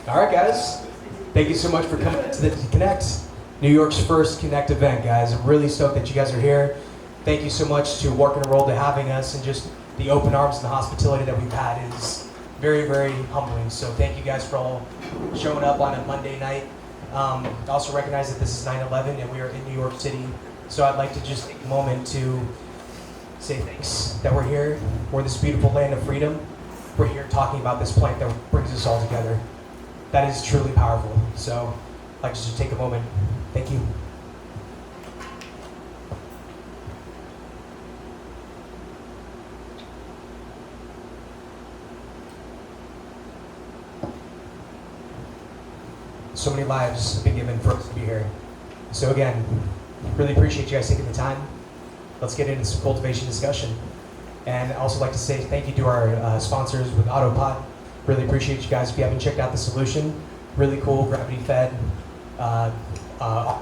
All right, guys. Thank you so much for coming to the Connect, New York's first Connect event, guys. I'm really stoked that you guys are here. Thank you so much to Work and Roll to having us, and just the open arms and the hospitality that we've had is very, very humbling. So thank you guys for all showing up on a Monday night. I also recognize that this is 9/11 and we are in New York City. So I'd like to just take a moment to say thanks that we're here. We're this beautiful land of freedom. We're here talking about this plant that brings us all together. That is truly powerful. So I'd like to just take a moment. Thank you. So many lives have been given for us to be here. So again, really appreciate you guys taking the time. Let's get into some cultivation discussion. And I'd also like to say thank you to our sponsors with Autopod. Really appreciate you guys. If you haven't checked out the solution, really cool gravity-fed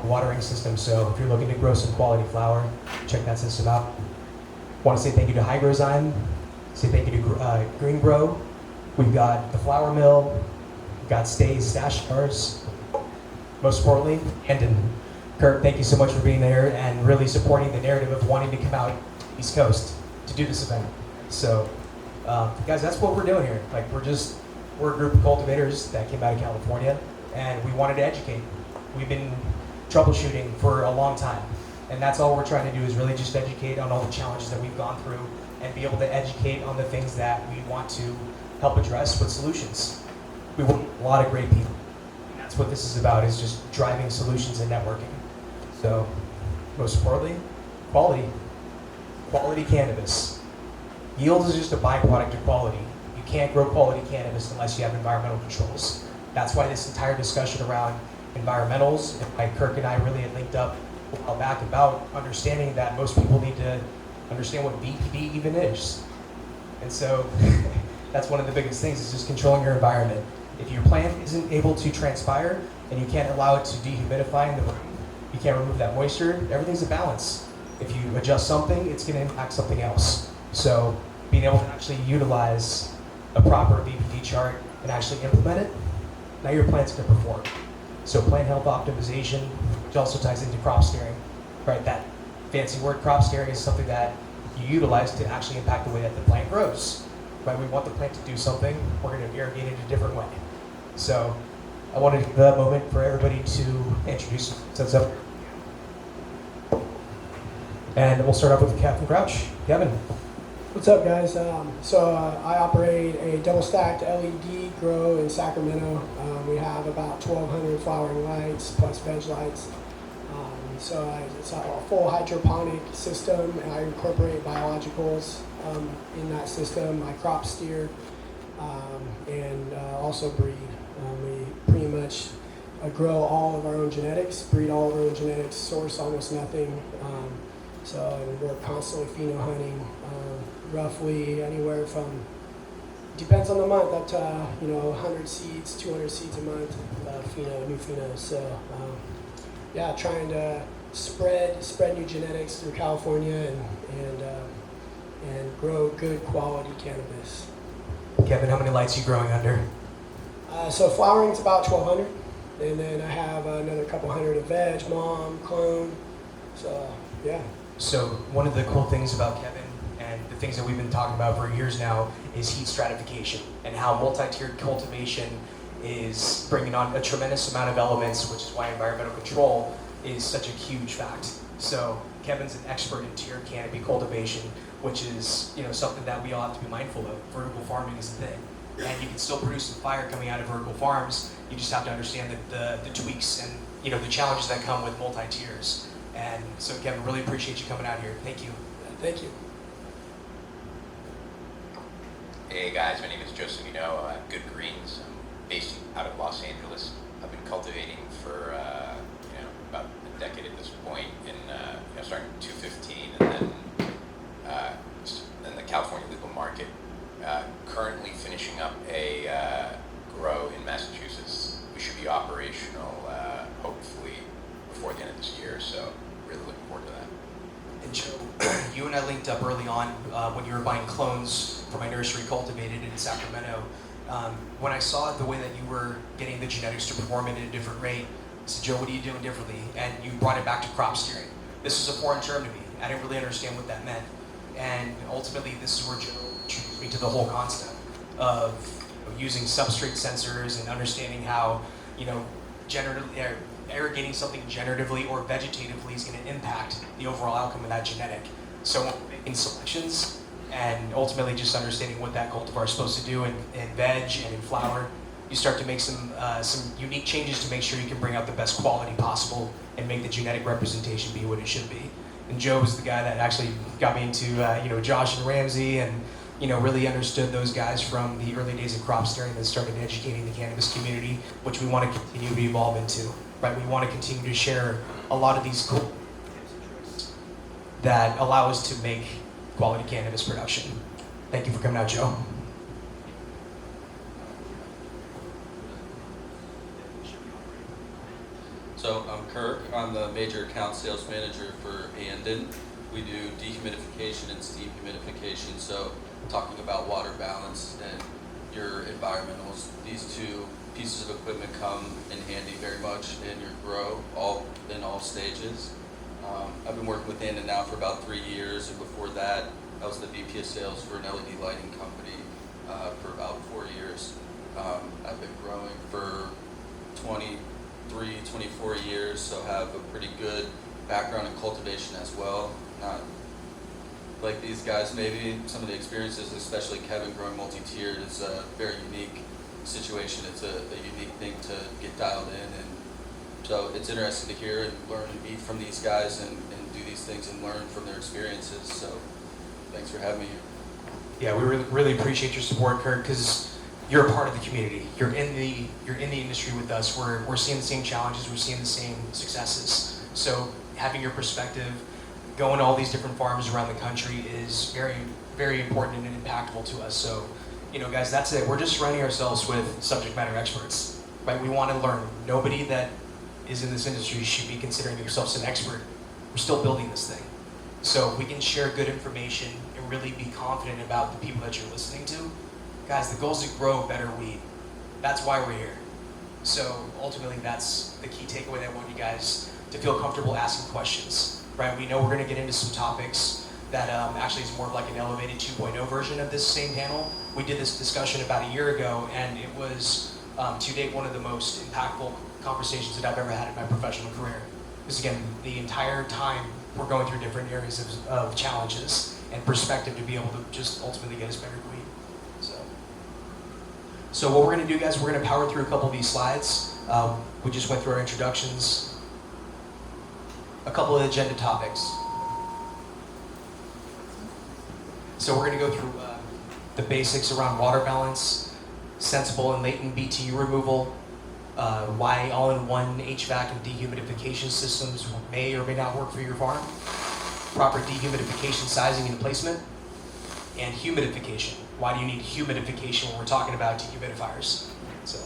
watering system. So if you're looking to grow some quality flower, check that system out. Want to say thank you to Hygrozyme. Say thank you to Green Grow. We've got the flour mill. We've got Stays Stash Bars. Most importantly, Hendon. Kurt, thank you so much for being there and really supporting the narrative of wanting to come out East Coast to do this event. So, guys, that's what we're doing here. Like, we're a group of cultivators that came out of California, and we wanted to educate. We've been troubleshooting for a long time, and that's all we're trying to do is really just educate on all the challenges that we've gone through and be able to educate on the things that we want to help address with solutions. We work with a lot of great people. And that's what this is about, is just driving solutions and networking. So, most importantly, quality. Quality cannabis. Yield is just a byproduct of quality. You can't grow quality cannabis unless you have environmental controls. That's why this entire discussion around environmentals, and why Kirk and I really had linked up a while back about understanding that most people need to understand what BPD even is. And so that's one of the biggest things, is just controlling your environment. If your plant isn't able to transpire and you can't allow it to dehumidify in the room, you can't remove that moisture, everything's a balance. If you adjust something, it's going to impact something else. So being able to actually utilize a proper BPD chart and actually implement it, now your plant's going to perform. So plant health optimization, which also ties into crop steering, right? That fancy word, crop steering, is something that you utilize to actually impact the way that the plant grows, right? We want the plant to do something, we're going to irrigate it a different way. So I wanted to give that moment for everybody to introduce themselves. And we'll start off with Captain Crouch. Kevin. What's up, guys? I operate a double-stacked LED grow in Sacramento. We have about 1,200 flowering lights plus veg lights. It's a full hydroponic system, and I incorporate biologicals in that system. I crop steer and also breed. We pretty much grow all of our own genetics, breed all of our own genetics, source almost nothing. And we're constantly pheno hunting, roughly anywhere from, depends on the month, up to 100 seeds, 200 seeds a month, new phenos. So trying to spread new genetics through California and grow good quality cannabis. Kevin, how many lights are you growing under? Flowering's about 1,200, and then I have another couple hundred of veg, mom, clone. So one of the cool things about Kevin, and the things that we've been talking about for years now, is heat stratification, and how multi-tiered cultivation is bringing on a tremendous amount of elements, which is why environmental control is such a huge fact. So Kevin's an expert in tiered canopy cultivation, which is something that we all have to be mindful of. Vertical farming is the thing, and you can still produce some fire coming out of vertical farms. You just have to understand the tweaks and the challenges that come with multi-tiers. And so, Kevin, really appreciate you coming out here. Thank you. Thank you. Hey guys, my name is Joseph. Good Greens. I'm based out of Los Angeles. I've been cultivating for about a decade at this point. Starting in 2015, and then the California legal market. Currently finishing up a grow in Massachusetts. We should be operational hopefully before the end of this year. So really looking forward to that. And Joe, you and I linked up early on when you were buying clones for my nursery cultivated in Sacramento. When I saw the way that you were getting the genetics to perform at a different rate, I said, Joe, what are you doing differently? And you brought it back to crop steering. This was a foreign term to me. I didn't really understand what that meant. And ultimately, this is where Joe introduced me to the whole concept of using substrate sensors and understanding how, irrigating something generatively or vegetatively is going to impact the overall outcome of that genetic. So when we're making selections and ultimately just understanding what that cultivar is supposed to do in veg and in flower, you start to make some unique changes to make sure you can bring out the best quality possible and make the genetic representation be what it should be. And Joe was the guy that actually got me into Josh and Ramsey, and really understood those guys from the early days of crop steering that started educating the cannabis community, which we want to continue to evolve into. Right? We want to continue to share a lot of these cool tips and tricks that allow us to make quality cannabis production. Thank you for coming out, Joe. So I'm Kirk. I'm the major account sales manager for Andon. We do dehumidification and steam humidification. So talking about water balance and your environmentals, these two pieces of equipment come in handy very much in your grow, in all stages. I've been working with Andon now for about 3 years, and before that, I was the VP of sales for an LED lighting company for about 4 years. I've been growing for 23, 24 years, so have a pretty good background in cultivation as well. Not like these guys, maybe some of the experiences, especially Kevin growing multi-tiered, is a very unique situation. It's a unique thing to get dialed in, and so it's interesting to hear and learn and meet from these guys and do these things and learn from their experiences. So thanks for having me here. Yeah, we really appreciate your support, Kurt, because you're a part of the community. You're in the industry with us. We're seeing the same challenges. We're seeing the same successes. So having your perspective, going to all these different farms around the country is very, very important and impactful to us. So, guys, that's it. We're just surrounding ourselves with subject matter experts, right? We want to learn. Nobody that is in this industry should be considering themselves an expert. We're still building this thing. So we can share good information and really be confident about the people that you're listening to. Guys, the goal is to grow better weed. That's why we're here. So ultimately, that's the key takeaway that I want you guys to feel comfortable asking questions, right? We know we're going to get into some topics that actually is more of like an elevated 2.0 version of this same panel. We did this discussion about a year ago, and it was, to date, one of the most impactful conversations that I've ever had in my professional career. Because again, the entire time we're going through different areas of challenges and perspective to be able to just ultimately get us better weed. So what we're going to do, guys, we're going to power through a couple of these slides. We just went through our introductions, a couple of agenda topics. So we're going to go through the basics around water balance, sensible and latent BTU removal, why all-in-one HVAC and dehumidification systems may or may not work for your farm, proper dehumidification sizing and placement, and humidification. Why do you need humidification when we're talking about dehumidifiers? So,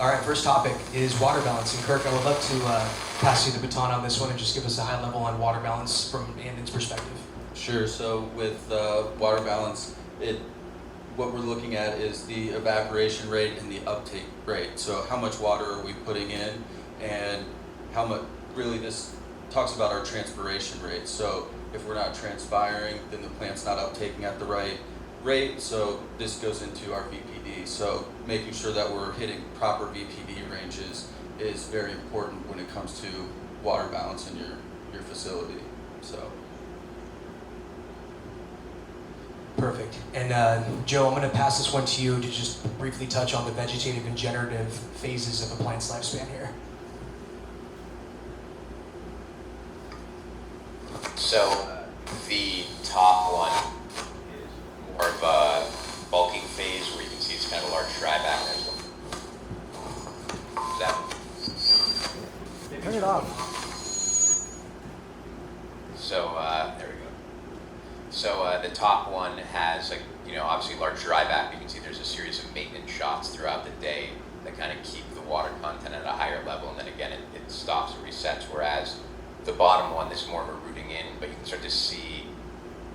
all right, first topic is water balance. And Kirk, I would love to pass you the baton on this one and just give us a high level on water balance from Andon's perspective. Sure. So with water balance, what we're looking at is the evaporation rate and the uptake rate. So how much water are we putting in, and how much, really this talks about our transpiration rate. So if we're not transpiring, then the plant's not uptaking at the right rate. So this goes into our VPD. So making sure that we're hitting proper VPD ranges is very important when it comes to water balance in your facility. So. Perfect. And Joe, I'm going to pass this one to you to just briefly touch on the vegetative and generative phases of a plant's lifespan here. So the top one is more of a bulking phase where you can see it's kind of a large dryback. Is that? Turn it off. So there we go. So the top one has, like, obviously large dryback. You can see there's a series of maintenance shots throughout the day that kind of keep the water content at a higher level, and then again it stops and resets. Whereas the bottom one is more of a rooting in, but you can start to see,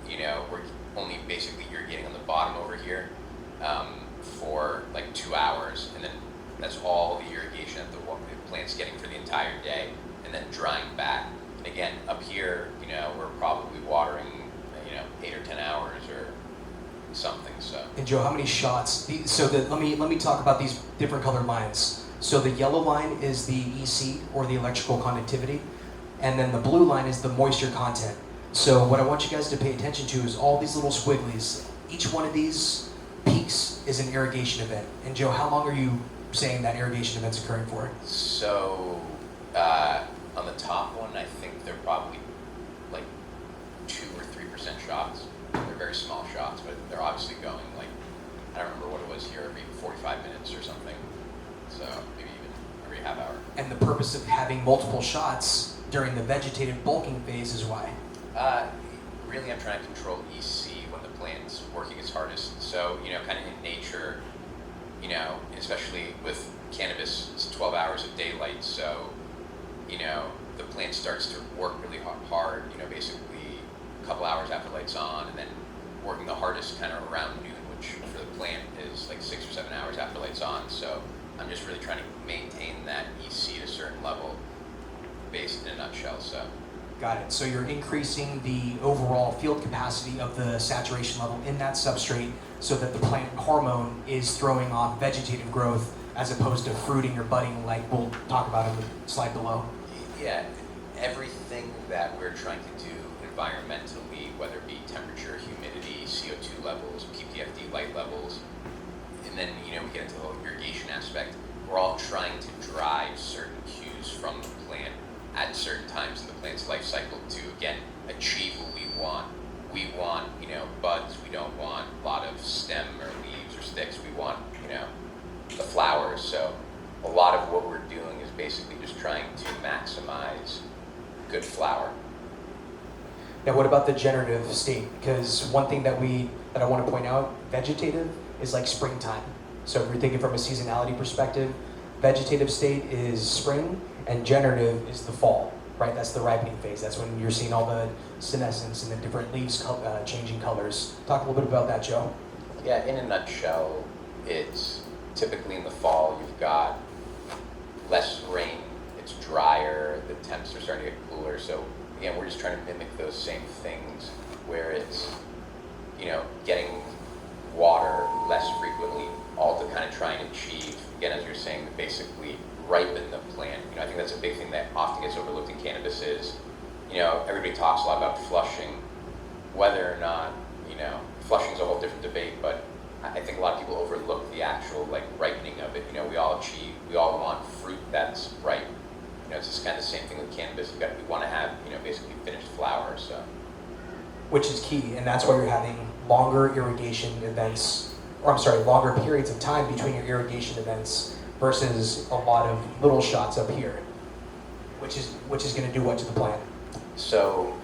we're only basically irrigating on the bottom over here for like 2 hours, and then that's all the irrigation that the plant's getting for the entire day, and then drying back. And again, up here, we're probably watering, 8 or 10 hours or something. So. And Joe, how many shots? Let me talk about these different colored lines. So the yellow line is the EC, or the electrical conductivity, and then the blue line is the moisture content. So what I want you guys to pay attention to is all these little squigglies. Each one of these peaks is an irrigation event. And Joe, how long are you saying that irrigation event's occurring for? So on the top one, I think they're probably like 2 or 3% shots. They're very small shots, but they're obviously going like, I don't remember what it was here, every 45 minutes or something. So maybe even every half hour. And the purpose of having multiple shots during the vegetative bulking phase is why? Really, I'm trying to control EC when the plant's working its hardest. So, kind of in nature, especially with cannabis, it's 12 hours of daylight. So, the plant starts to work really hard, basically a couple hours after light's on, and then working the hardest kind of around noon, which for the plant is like 6 or 7 hours after light's on. So I'm just really trying to maintain that EC at a certain level, based in a nutshell. So. Got it. So you're increasing the overall field capacity of the saturation level in that substrate so that the plant hormone is throwing off vegetative growth as opposed to fruiting or budding, like we'll talk about in the slide below. Yeah, everything that we're trying to do environmentally, whether it be temperature, humidity, CO2 levels, PPFD light levels, and then, we get into the whole irrigation aspect, we're all trying to drive certain cues from the plant at certain times in the plant's life cycle to, again, achieve what we want. We want, buds. We don't want a lot of stem or leaves or sticks. We want, the flowers. So a lot of what we're doing is basically just trying to maximize good flower. Now, what about the generative state? Because one thing that I want to point out, vegetative is like springtime. So if you're thinking from a seasonality perspective, vegetative state is spring, and generative is the fall, right? That's the ripening phase. That's when you're seeing all the senescence and the different leaves changing colors. Talk a little bit about that, Joe. Yeah, in a nutshell, it's typically in the fall, you've got less rain, it's drier, the temps are starting to get cooler. So again, we're just trying to mimic those same things where it's, getting water less frequently, all to kind of try and achieve, again, as you're saying, to basically ripen the plant. I think that's a big thing that often gets overlooked in cannabis is, everybody talks a lot about flushing, whether or not, flushing is a whole different debate, but I think a lot of people overlook the actual ripening of it. We all want fruit that's ripe. It's just kind of the same thing with cannabis. We want to have, basically finished flower. So, which is key, and that's why you're having longer irrigation events, longer periods of time between your irrigation events versus a lot of little shots up here, which is going to do what to the plant? So,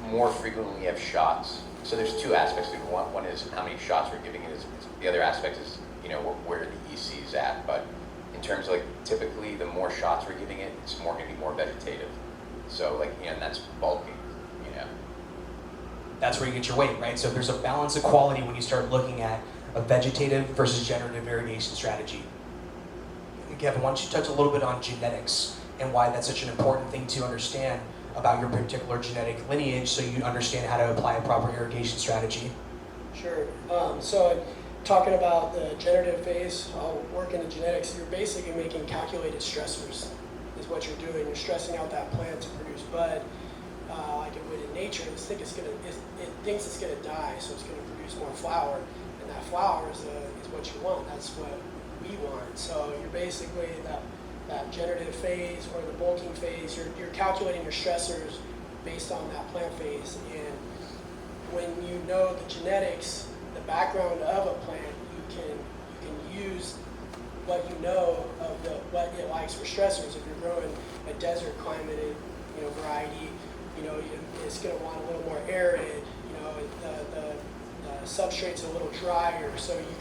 more frequently we have shots. So there's two aspects to it. One is how many shots we're giving it. The other aspect is, where the EC is at. But in terms of typically the more shots we're giving it, it's going to be more vegetative. So and that's bulking, That's where you get your weight, right? So there's a balance of quality when you start looking at a vegetative versus generative irrigation strategy. Kevin, why don't you touch a little bit on genetics and why that's such an important thing to understand about your particular genetic lineage so you understand how to apply a proper irrigation strategy? Sure. So talking about the generative phase, I'll work in the genetics. You're basically making calculated stressors is what you're doing. You're stressing out that plant to produce bud. Like it would in nature, it thinks it's going to die, so it's going to produce more flower. And that flower is what you want. That's what we want. So you're basically that generative phase or the bulking phase, you're calculating your stressors based on that plant phase. And when you know the genetics, the background of a plant, you can use what you know of what it likes for stressors. If you're growing a desert climate variety, it's going to want a little more arid. The substrate's a little drier, so you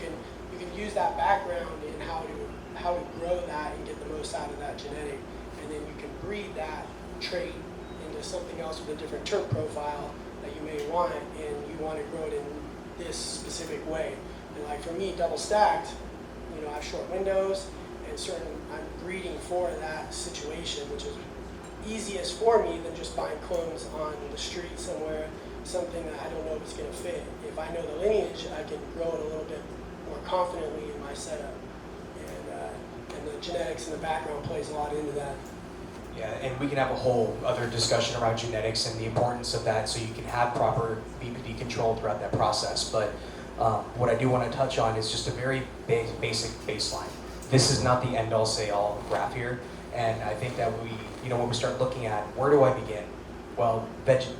can use that background in how to grow that and get the most out of that genetic, and then you can breed that trait into something else with a different terp profile that you may want, and you want to grow it in this specific way. And like for me, double stacked, you know, I have short windows and I'm breeding for that situation, which is easiest for me than just buying clones on the street somewhere, something that I don't know if it's going to fit. If I know the lineage, I can grow it a little bit more confidently in my setup. And the genetics in the background plays a lot into that. Yeah, and we can have a whole other discussion around genetics and the importance of that so you can have proper VPD control throughout that process. But what I do want to touch on is just a very basic baseline. This is not the end-all say-all graph here. And I think that when we start looking at where do I begin? Well,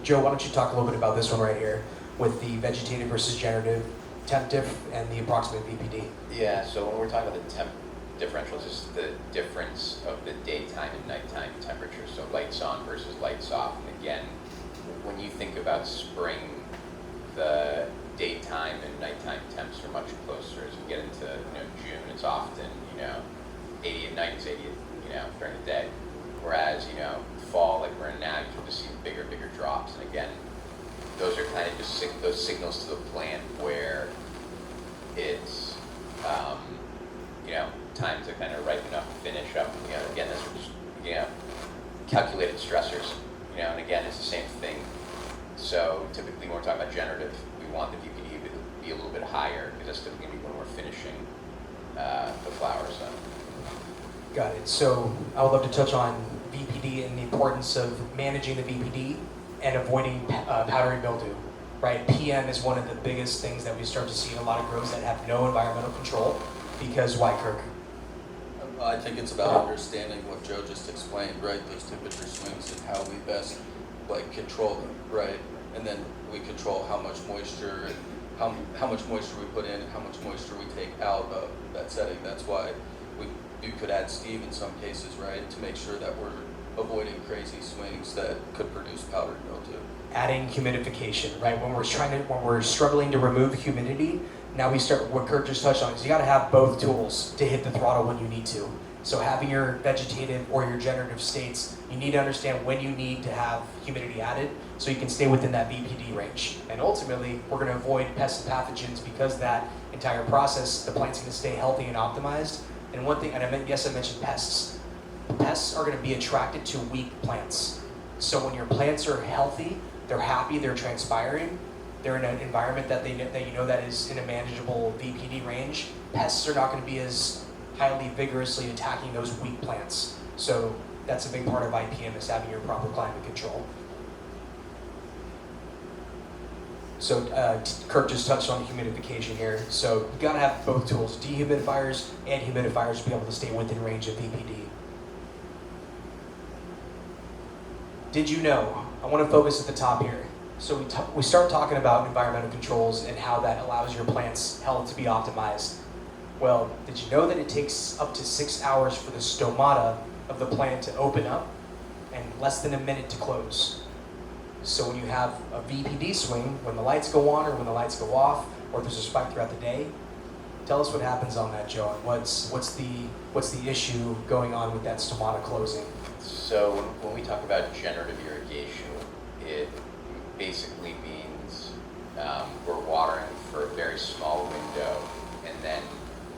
Joe, why don't you talk a little bit about this one right here with the vegetative versus generative temp diff and the approximate VPD. Yeah, so when we're talking about the temp differentials, it's the difference of the daytime and nighttime temperature, so lights on versus lights off. And again, when you think about spring, the daytime and nighttime temps are much closer. As you get into June, it's often 80 at night, it's 80 during the day. Whereas fall, like we're in now, you can just see bigger drops. And again, those are kind of just those signals to the plant where it's time to kind of ripen up and finish up. Again, those are just calculated stressors. And again, it's the same thing. So typically, when we're talking about generative, we want the VPD to be a little bit higher because that's typically going to be when we're finishing the flowers. Got it. So I would love to touch on VPD and the importance of managing the VPD and avoiding powdery mildew. Right, PM is one of the biggest things that we start to see in a lot of grows that have no environmental control. Because why, Kirk? I think it's about understanding what Joe just explained, right? Those temperature swings and how we best control them, right? And then we control how much moisture and how much moisture we put in and how much moisture we take out of that setting. That's why we could add Steve in some cases, right? To make sure that we're avoiding crazy swings that could produce powdery mildew. Adding humidification, right? When we're struggling to remove humidity, now we start, what Kirk just touched on, is you gotta have both tools to hit the throttle when you need to. So having your vegetative or your generative states, you need to understand when you need to have humidity added so you can stay within that VPD range. And ultimately, we're gonna avoid pests and pathogens because that entire process, the plant's gonna stay healthy and optimized. And one thing, and I mentioned pests. Pests are gonna be attracted to weak plants. So when your plants are healthy, they're happy, they're transpiring, they're in an environment that that is in a manageable VPD range, pests are not going to be as highly vigorously attacking those weak plants. So that's a big part of IPM, is having your proper climate control. So Kirk just touched on humidification here. So you got to have both tools, dehumidifiers and humidifiers, to be able to stay within range of VPD. Did you know? I want to focus at the top here. So we start talking about environmental controls and how that allows your plant's health to be optimized. Well, did you know that it takes up to 6 hours for the stomata of the plant to open up and less than a minute to close? So when you have a VPD swing, when the lights go on or when the lights go off, or there's a spike throughout the day, tell us what happens on that, Joe. And what's the issue going on with that stomata closing? So when we talk about generative irrigation, it basically means we're watering for a very small window, and then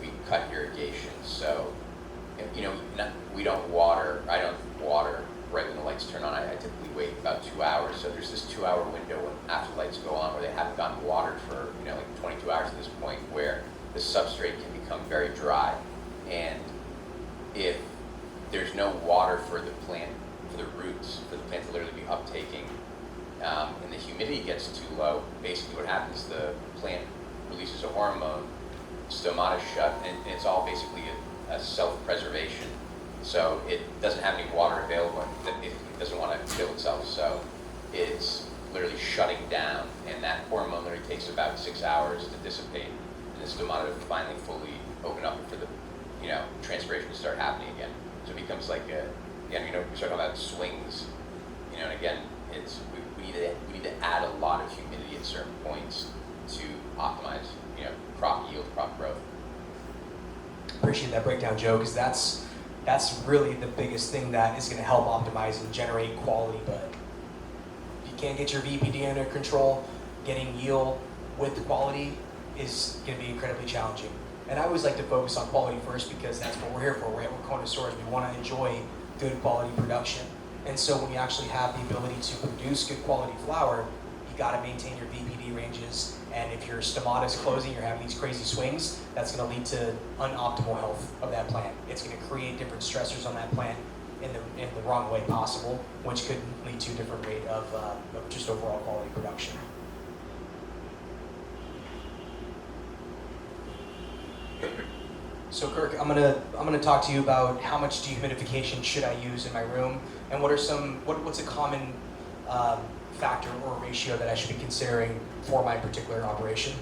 we cut irrigation. So, we don't water. I don't water right when the lights turn on. I typically wait about 2 hours. So there's this 2 hour window after the lights go on where they haven't gotten watered for 22 hours at this point, where the substrate can become very dry, and if there's no water for the plant, for the roots, for the plant to literally be uptaking, and the humidity gets too low, basically what happens, the plant releases a hormone, stomata shut, and it's all basically a self-preservation. So it doesn't have any water available, and it doesn't want to kill itself, so it's literally shutting down, and that hormone literally takes about 6 hours to dissipate, and the stomata to finally fully open up for the transpiration to start happening again. So it becomes like we're talking about swings, and again, we need to add a lot of humidity at certain points to optimize, crop yield, crop growth. Appreciate that breakdown, Joe, because that's really the biggest thing that is going to help optimize and generate quality. But if you can't get your VPD under control, getting yield, with the quality is going to be incredibly challenging. And I always like to focus on quality first because that's what we're here for. We're connoisseurs. We want to enjoy good quality production. And so when you actually have the ability to produce good quality flower, you got to maintain your VPD ranges. And if your stomata is closing, you're having these crazy swings, that's going to lead to unoptimal health of that plant. It's going to create different stressors on that plant in the wrong way possible, which could lead to a different rate of just overall quality production. So Kirk, I'm gonna talk to you about how much dehumidification should I use in my room, and what's a common factor or ratio that I should be considering for my particular operation.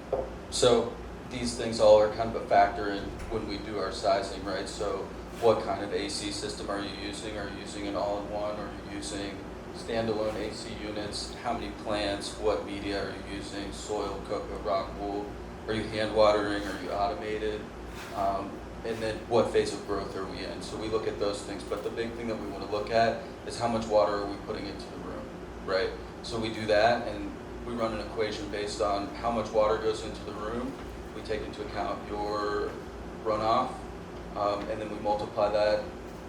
Sure. So these things all are kind of a factor in when we do our sizing, right? So what kind of AC system are you using? Are you using an all-in-one? Are you using standalone AC units? How many plants? What media are you using? Soil, cocoa, rock wool? Are you hand watering? Are you automated? And then what phase of growth are we in? So we look at those things, but the big thing that we want to look at is how much water are we putting into the room, right? So we do that and we run an equation based on how much water goes into the room. We take into account your runoff, and then we multiply that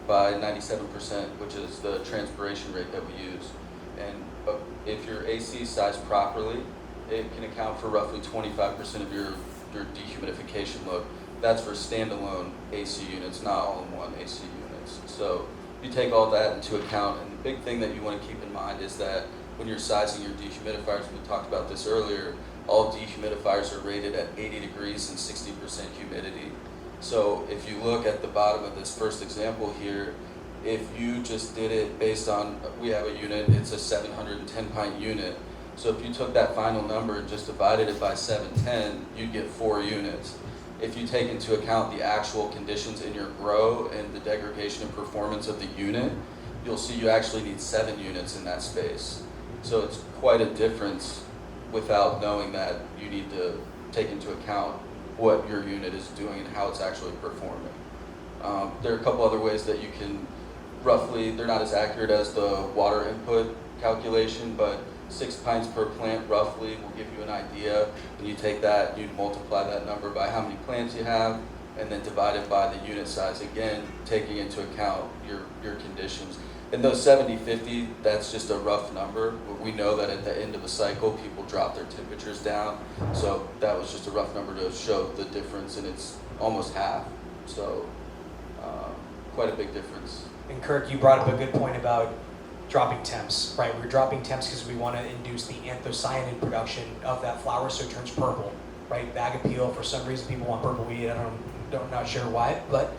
by 97%, which is the transpiration rate that we use. And if your AC is sized properly, it can account for roughly 25% of your dehumidification load. That's for standalone AC units, not all-in-one AC units. So you take all that into account, and the big thing that you want to keep in mind is that when you're sizing your dehumidifiers, we talked about this earlier, all dehumidifiers are rated at 80 degrees and 60% humidity. So if you look at the bottom of this first example here, if you just did it based on, we have a unit, it's a 710 pint unit. So if you took that final number and just divided it by 710, you'd get 4 units. If you take into account the actual conditions in your grow and the degradation and performance of the unit, you'll see you actually need 7 units in that space. So it's quite a difference without knowing that you need to take into account what your unit is doing and how it's actually performing. There are a couple other ways that you can roughly, they're not as accurate as the water input calculation, but 6 pints per plant roughly will give you an idea. When you take that, you multiply that number by how many plants you have, and then divide it by the unit size, again, taking into account your conditions. And those 70-50, that's just a rough number. We know that at the end of a cycle, people drop their temperatures down. So that was just a rough number to show the difference, and it's almost half. So quite a big difference. And Kirk, you brought up a good point about dropping temps, right? We're dropping temps because we want to induce the anthocyanin production of that flower so it turns purple, right? Bag appeal, for some reason people want purple weed, I'm not sure why, but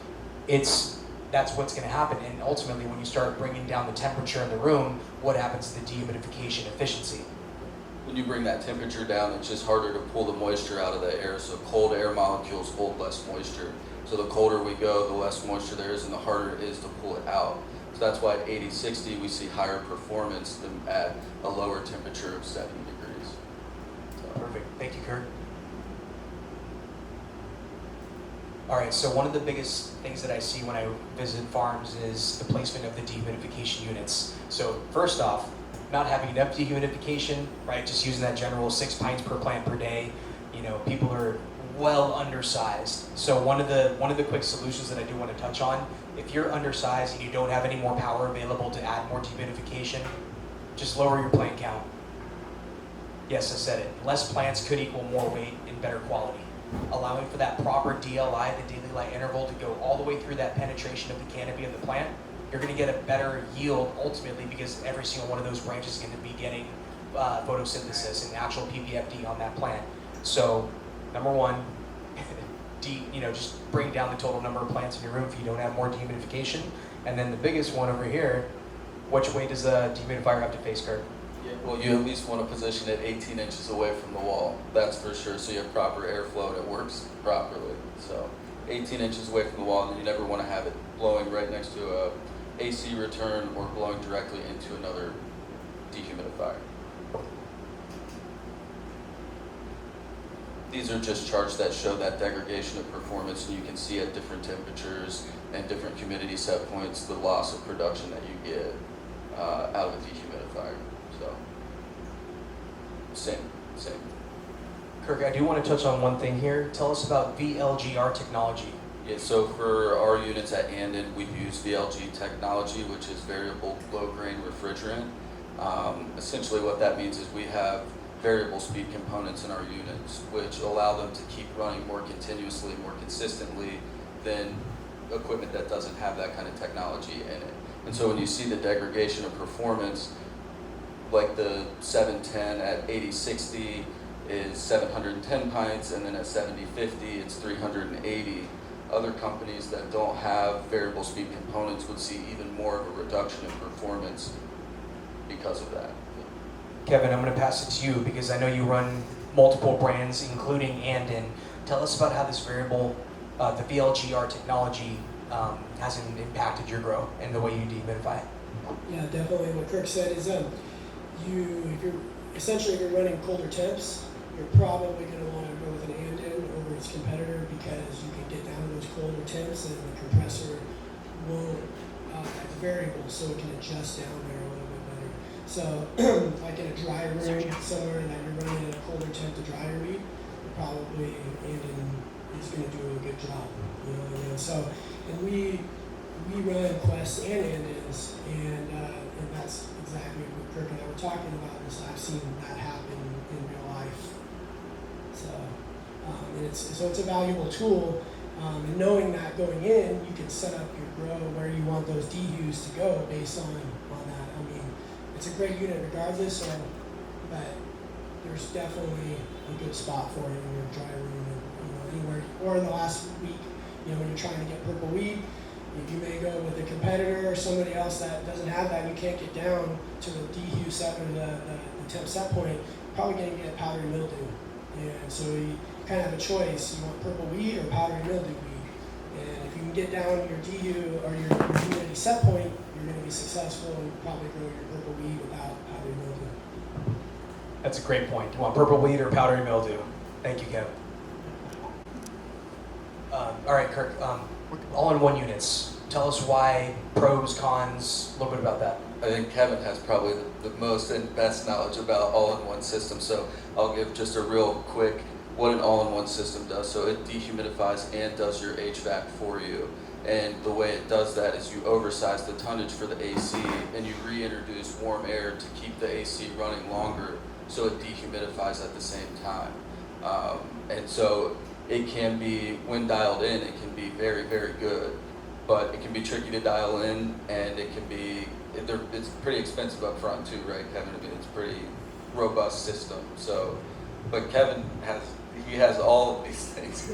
that's what's going to happen. And ultimately, when you start bringing down the temperature in the room, what happens to the dehumidification efficiency? When you bring that temperature down, it's just harder to pull the moisture out of the air. So cold air molecules hold less moisture. So the colder we go, the less moisture there is and the harder it is to pull it out. So that's why at 80-60, we see higher performance than at a lower temperature of 70 degrees. So. Perfect. Thank you, Kirk. All right, so one of the biggest things that I see when I visit farms is the placement of the dehumidification units. So first off, not having enough dehumidification, right? Just using that general 6 pints per plant per day. You know, people are well undersized. So one of the quick solutions that I do want to touch on, if you're undersized and you don't have any more power available to add more dehumidification, just lower your plant count. Yes, I said it. Less plants could equal more weight and better quality. Allowing for that proper DLI, the daily light interval, to go all the way through that penetration of the canopy of the plant, you're going to get a better yield ultimately because every single one of those branches is going to be getting photosynthesis and actual PPFD on that plant. So, number one, just bring down the total number of plants in your room if you don't have more dehumidification. And then the biggest one over here, which way does the dehumidifier have to face, Kurt? Yeah, well, you at least want to position it 18 inches away from the wall. That's for sure. So you have proper airflow and it works properly. So 18 inches away from the wall, and you never want to have it blowing right next to a AC return or blowing directly into another dehumidifier. These are just charts that show that degradation of performance, and you can see at different temperatures and different humidity set points the loss of production that you get out of a dehumidifier. So same. Kirk, I do want to touch on one thing here. Tell us about VLGR technology. Yeah, so for our units at Andon, we use VLG technology, which is variable low grain refrigerant. Essentially what that means is we have variable speed components in our units, which allow them to keep running more continuously, more consistently than equipment that doesn't have that kind of technology in it. And so when you see the degradation of performance, like the 710 at 8060 is 710 pints, and then at 7050 it's 380. Other companies that don't have variable speed components would see even more of a reduction in performance because of that. Kevin, I'm going to pass it to you because I know you run multiple brands, including Andon. Tell us about how this variable, the VLGR technology, has impacted your grow and the way you dehumidify. Yeah, definitely. What Kirk said is, if you're running colder temps, you're probably going to want to go with an Andon over its competitor because you can get down to those colder temps and the compressor won't, it's variable, so it can adjust down there a little bit better. So, like in a dry room somewhere that you're running at a colder temp to dryer read, probably Andon is going to do a good job. You know what I mean? So, and we run Quests and Andons, and that's exactly what Kirk and I were talking about. Is I've seen that happen in real life. So, and it's a valuable tool. And knowing that going in, you can set up your grow where you want those Dehus to go based on that. I mean, it's a great unit regardless, but there's definitely a good spot for it in your dry room and anywhere. Or in the last week, when you're trying to get purple weed, you may go with a competitor or somebody else that doesn't have that, and you can't get down to the Dehu set or the temp set point. You're probably going to get powdery mildew. And so you kind of have a choice. You want purple weed or powdery mildew weed. And if you can get down your Dehu or your humidity set point, you're going to be successful and probably grow your purple weed without powdery mildew. That's a great point. You want purple weed or powdery mildew? Thank you, Kevin. All right, Kirk. All-in-one units. Tell us why, pros, cons, a little bit about that. I think Kevin has probably the most and best knowledge about all-in-one systems, so I'll give just a real quick what an all-in-one system does. So it dehumidifies and does your HVAC for you. And the way it does that is you oversize the tonnage for the AC and you reintroduce warm air to keep the AC running longer, so it dehumidifies at the same time. And so it can be, when dialed in, it can be very, very good, but it can be tricky to dial in, and it can be, it's pretty expensive up front too, right, Kevin? I mean, it's a pretty robust system. So, but Kevin has all of these things.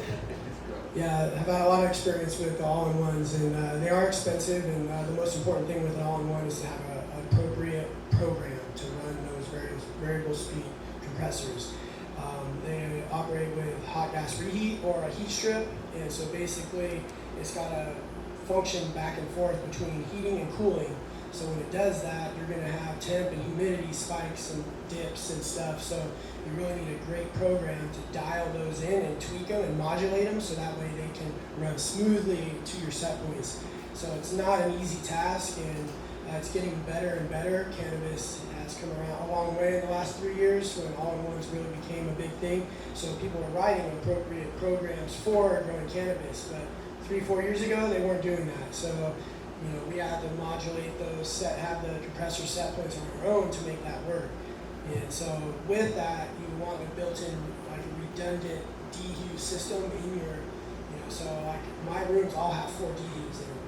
Yeah, I've had a lot of experience with the all-in-ones, and they are expensive, and the most important thing with an all-in-one is to have an appropriate program to run those variable speed compressors. They operate with hot gas reheat or a heat strip, and so basically it's got to function back and forth between heating and cooling. So when it does that, you're going to have temp and humidity spikes and dips and stuff. So you really need a great program to dial those in and tweak them and modulate them so that way they can run smoothly to your set points. So it's not an easy task, and it's getting better and better. Cannabis has come around a long way in the last 3 years when all-in-ones really became a big thing. So people are writing appropriate programs for growing cannabis, but 3-4 years ago they weren't doing that. So we had to modulate those, have the compressor set points on our own to make that work. And so with that, you want a built-in, like a redundant Dehu system in your, so like my rooms all have 4 Dehus in them.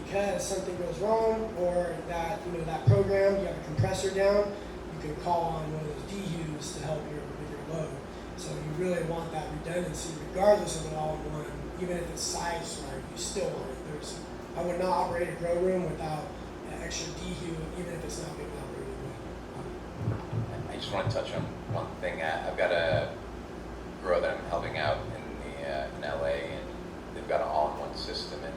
Because something goes wrong, or that that program, you have a compressor down, you can call on one of those Dehus to help with your load. So you really want that redundancy, regardless of an all-in-one. Even if it's sized right, you still want it. I would not operate a grow room without an extra Dehu, even if it's not being operated with. I just want to touch on one thing. I've got a grow that I'm helping out in LA, and they've got an all-in-one system. And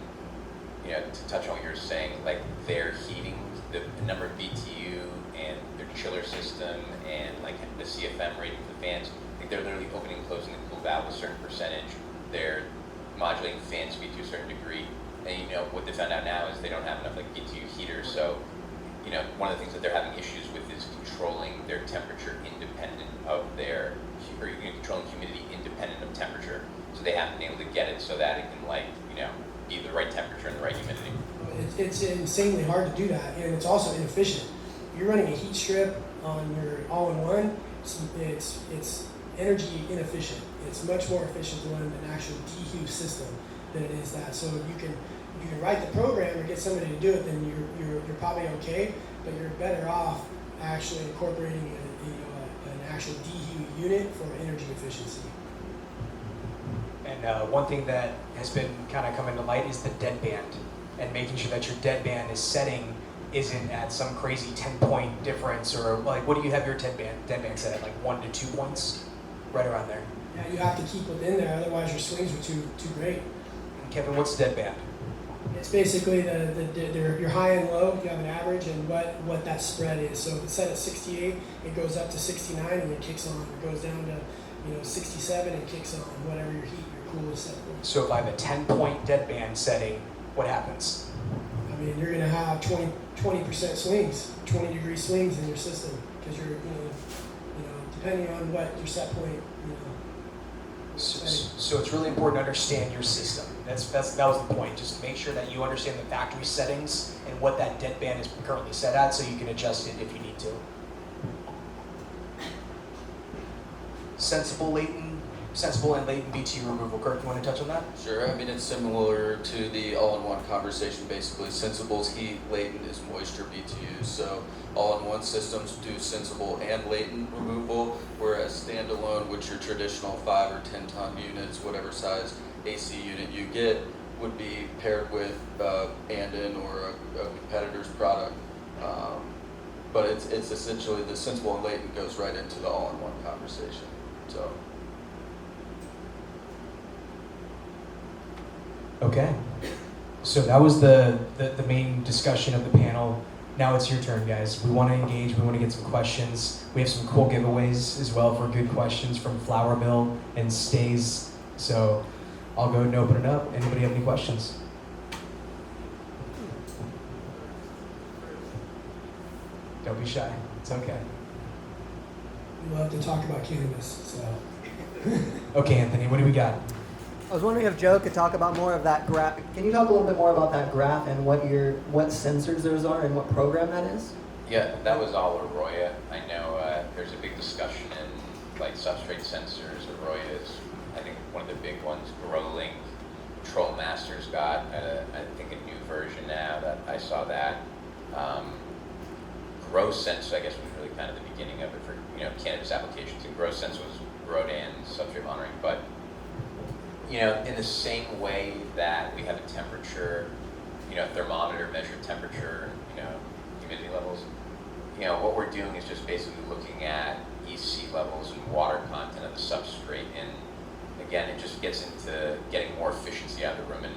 to touch on what you're saying, like their heating, the number of BTU, and their chiller system, and like the CFM rating for the fans, like they're literally opening and closing the cool valve a certain percentage. They're modulating fan speed to a certain degree. And what they found out now is they don't have enough like BTU heaters, so one of the things that they're having issues with is controlling their temperature independent of their, or controlling humidity independent of temperature. So they haven't been able to get it so that it can be the right temperature and the right humidity. It's insanely hard to do that, and it's also inefficient. You're running a heat strip on your all-in-one. It's energy inefficient. It's much more efficient to run an actual Dehu system than it is that. So you can write the program or get somebody to do it, then you're probably okay, but you're better off actually incorporating an actual Dehu unit for energy efficiency. And one thing that has been kind of coming to light is the deadband, and making sure that your deadband is setting isn't at some crazy 10-point difference, or like, what do you have your deadband set at, like 1 to 2 points, right around there? Yeah, you have to keep within there, otherwise your swings are too great. And Kevin, what's the deadband? It's basically your high and low. You have an average and what that spread is. So if it's set at 68, it goes up to 69 and it kicks on. It goes down to 67 and kicks on. Whatever your heat, your cool is set for. So if I have a 10-point deadband setting, what happens? I mean, you're going to have 20% swings, 20-degree swings in your system, because you're depending on what your set point. So it's really important to understand your system. That was the point. Just make sure that you understand the factory settings and what that deadband is currently set at, so you can adjust it if you need to. Sensible and latent BTU removal. Kirk, you want to touch on that? Sure. I mean, it's similar to the all-in-one conversation. Basically, sensible's heat, latent is moisture BTU. So all-in-one systems do sensible and latent removal, whereas standalone, which your traditional 5 or 10 ton units, whatever size AC unit you get, would be paired with Andin or a competitor's product. But it's essentially the sensible and latent goes right into the all-in-one conversation. So. Okay. So that was the main discussion of the panel. Now it's your turn, guys. We want to engage. We want to get some questions. We have some cool giveaways as well for good questions from Flour Mill and Stays. So I'll go ahead and open it up. Anybody have any questions? Don't be shy. It's okay. We love to talk about cannabis. So. Okay, Anthony, what do we got? I was wondering if Joe could talk about more of that graph. Can you talk a little bit more about that graph and what sensors those are and what program that is? Yeah, that was all Arroyo. I know there's a big discussion in like substrate sensors. Arroyo is, I think, one of the big ones. GrowLink, Control Master's got, I think, a new version now that I saw that. GrowSense, I guess, was really kind of the beginning of it for cannabis applications. And GrowSense was Rodan substrate monitoring, but in the same way that we have a temperature, thermometer measure temperature, humidity levels, what we're doing is just basically looking at EC levels and water content of the substrate. And again, it just gets into getting more efficiency out of the room and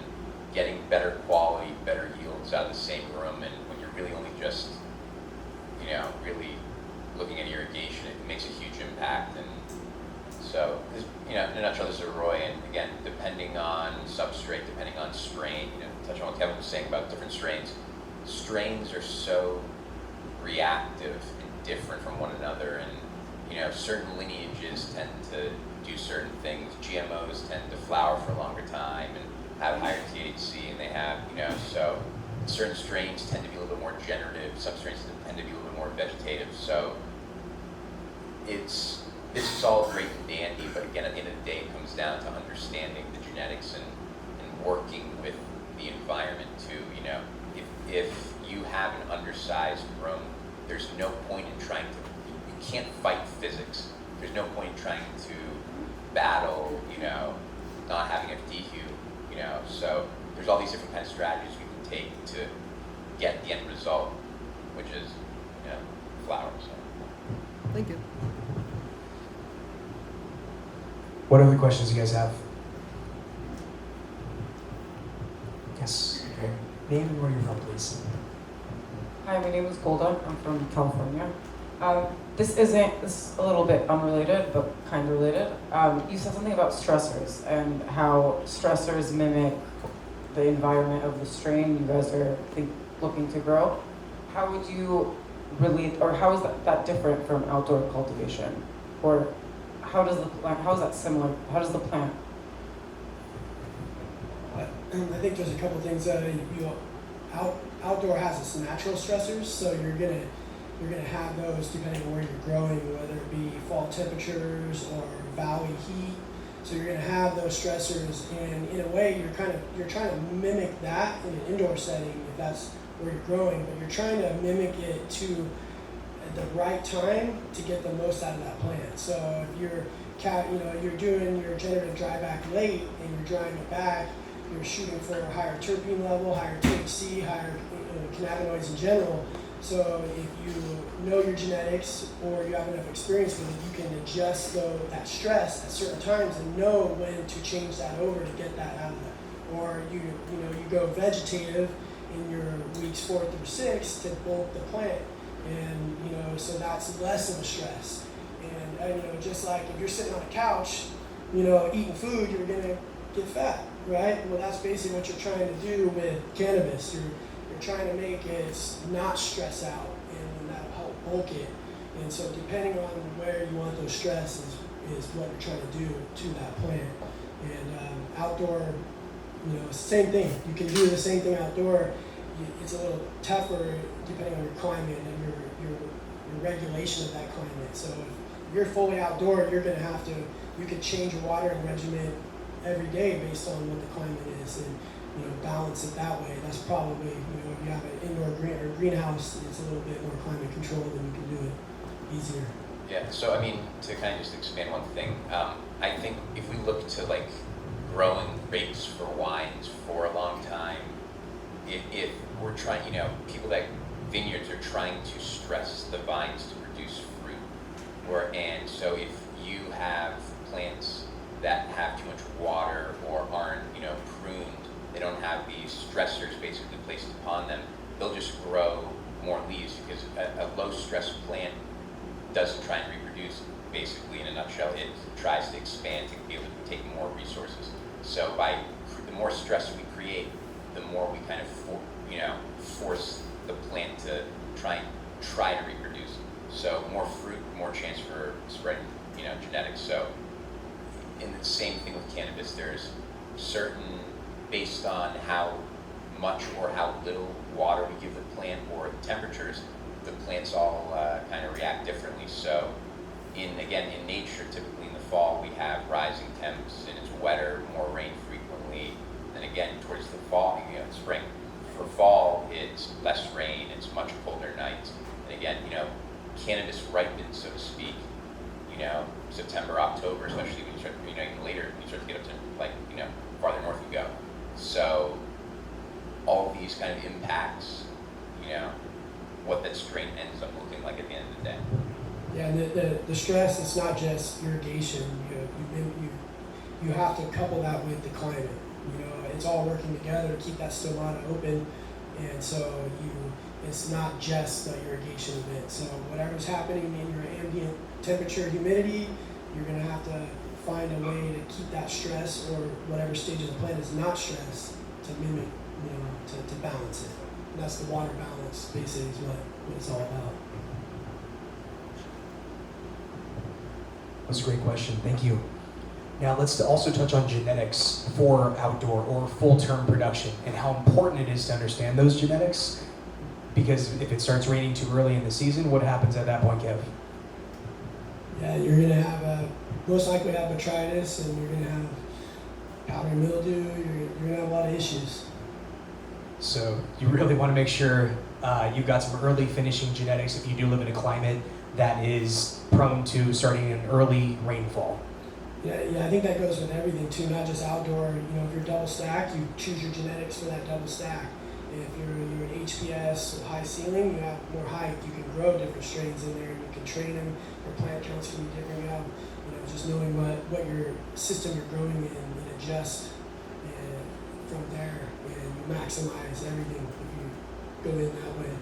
getting better quality, better yields out of the same room. And when you're really only just, really looking at irrigation, it makes a huge impact. And so, in a nutshell, this is Roy, and again, depending on substrate, depending on strain, touch on what Kevin was saying about different strains. Strains are so reactive and different from one another, and certain lineages tend to do certain things. GMOs tend to flower for a longer time and have higher THC, and they have, so certain strains tend to be a little bit more generative. Some strains tend to be a little bit more vegetative. So this is all great and dandy, but again, at the end of the day, it comes down to understanding the genetics and working with the environment too. If you have an undersized room, there's no point in trying to, you can't fight physics. There's no point in trying to battle, not having a Dehu, so there's all these different kinds of strategies we can take to get the end result, which is, flowers. So. Thank you. What other questions do you guys have? Yes. Okay. Name and where you're from, please. Hi, my name is Golda. I'm from California. This is a little bit unrelated, but kind of related. You said something about stressors and how stressors mimic the environment of the strain you guys are looking to grow. how would you relate, or how is that different from outdoor cultivation? Or how is that similar? How does the plant? I think there's a couple things that outdoor has its natural stressors, so you're gonna have those depending on where you're growing, whether it be fall temperatures or valley heat. So you're gonna have those stressors, and in a way, you're trying to mimic that in an indoor setting if that's where you're growing, but you're trying to mimic it to the right time to get the most out of that plant. So if you're doing your generative dry back late and you're drying it back, you're shooting for a higher terpene level, higher THC, higher cannabinoids in general. So if you know your genetics or you have enough experience with it, you can adjust that stress at certain times and know when to change that over to get that out of it. Or you go vegetative in your weeks 4 through 6 to bulk the plant, and so that's less of a stress. And just like if you're sitting on a couch, eating food, you're gonna get fat, right? Well, that's basically what you're trying to do with cannabis. You're trying to make it not stress out, and that'll help bulk it. And so depending on where you want those stresses is what you're trying to do to that plant. And outdoor, same thing. You can do the same thing outdoor. It's a little tougher depending on your climate and your regulation of that climate. So if you're fully outdoor, you could change your watering regimen every day based on what the climate is, and balance it that way. That's probably, if you have an indoor greenhouse, it's a little bit more climate controlled, and you can do it easier. Yeah, so I mean, to kind of just expand one thing, I think if we look to like growing grapes for wines for a long time, if we're trying, people that vineyards are trying to stress the vines to produce fruit, and so if you have plants that have too much water or aren't, pruned, they don't have these stressors basically placed upon them, they'll just grow more leaves, because a low stress plant doesn't try and reproduce. Basically, in a nutshell, it tries to expand to be able to take more resources. So the more stress we create, the more we kind of force the plant to try to reproduce. So more fruit, more chance for spreading genetics. So in the same thing with cannabis, there's certain, based on how much or how little water we give the plant or the temperatures, the plants all kind of react differently. So in nature, typically in the fall, we have rising temps and it's wetter, more rain frequently. Then again, towards the fall, spring. For fall, it's less rain, it's much colder nights. And again, cannabis ripens, so to speak, September, October, especially when you start, even later, you start to get up to farther north you go. So all these kind of impacts, what that strain ends up looking like at the end of the day. Yeah, and the stress, it's not just irrigation. You have to couple that with the climate. It's all working together to keep that stomata open, and so it's not just the irrigation event. So whatever's happening in your ambient temperature, humidity, you're going to have to find a way to keep that stress, or whatever stage of the plant is not stress, to mimic, to balance it. And that's the water balance, basically, is what it's all about. That's a great question. Thank you. Now let's also touch on genetics for outdoor or full-term production and how important it is to understand those genetics. Because if it starts raining too early in the season, what happens at that point, Kev? Yeah, you're going to have most likely have botrytis, and you're going to have powdery mildew. You're going to have a lot of issues. So you really want to make sure you've got some early finishing genetics if you do live in a climate that is prone to starting an early rainfall. Yeah, I think that goes with everything too, not just outdoor. If you're double stacked, you choose your genetics for that double stack. If you're an HPS or high ceiling, you have more height. You can grow different strains in there. You can train them. Your plant counts can be different. You have, just knowing what your system you're growing in, and adjust from there, and you maximize everything if you go in that way.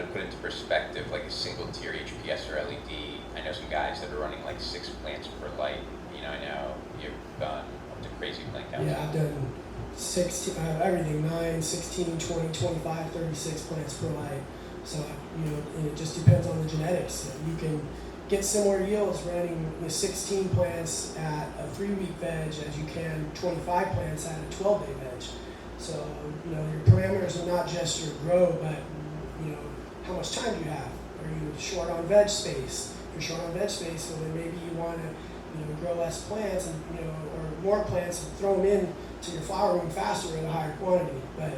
To put into perspective, like a single tier HPS or LED, I know some guys that are running like 6 plants per light. I know you've gone up to crazy plant counts. Yeah, I've done 16, everything, 9, 16, 20, 25, 36 plants per light. So, and it just depends on the genetics. You can get similar yields running with 16 plants at a 3-week veg as you can 25 plants at a 12-day veg. So, your parameters are not just your grow, but, how much time do you have? Are you short on veg space? If you're short on veg space, so then maybe you want to, grow less plants and, or more plants and throw them in to your flower room faster at a higher quantity. But,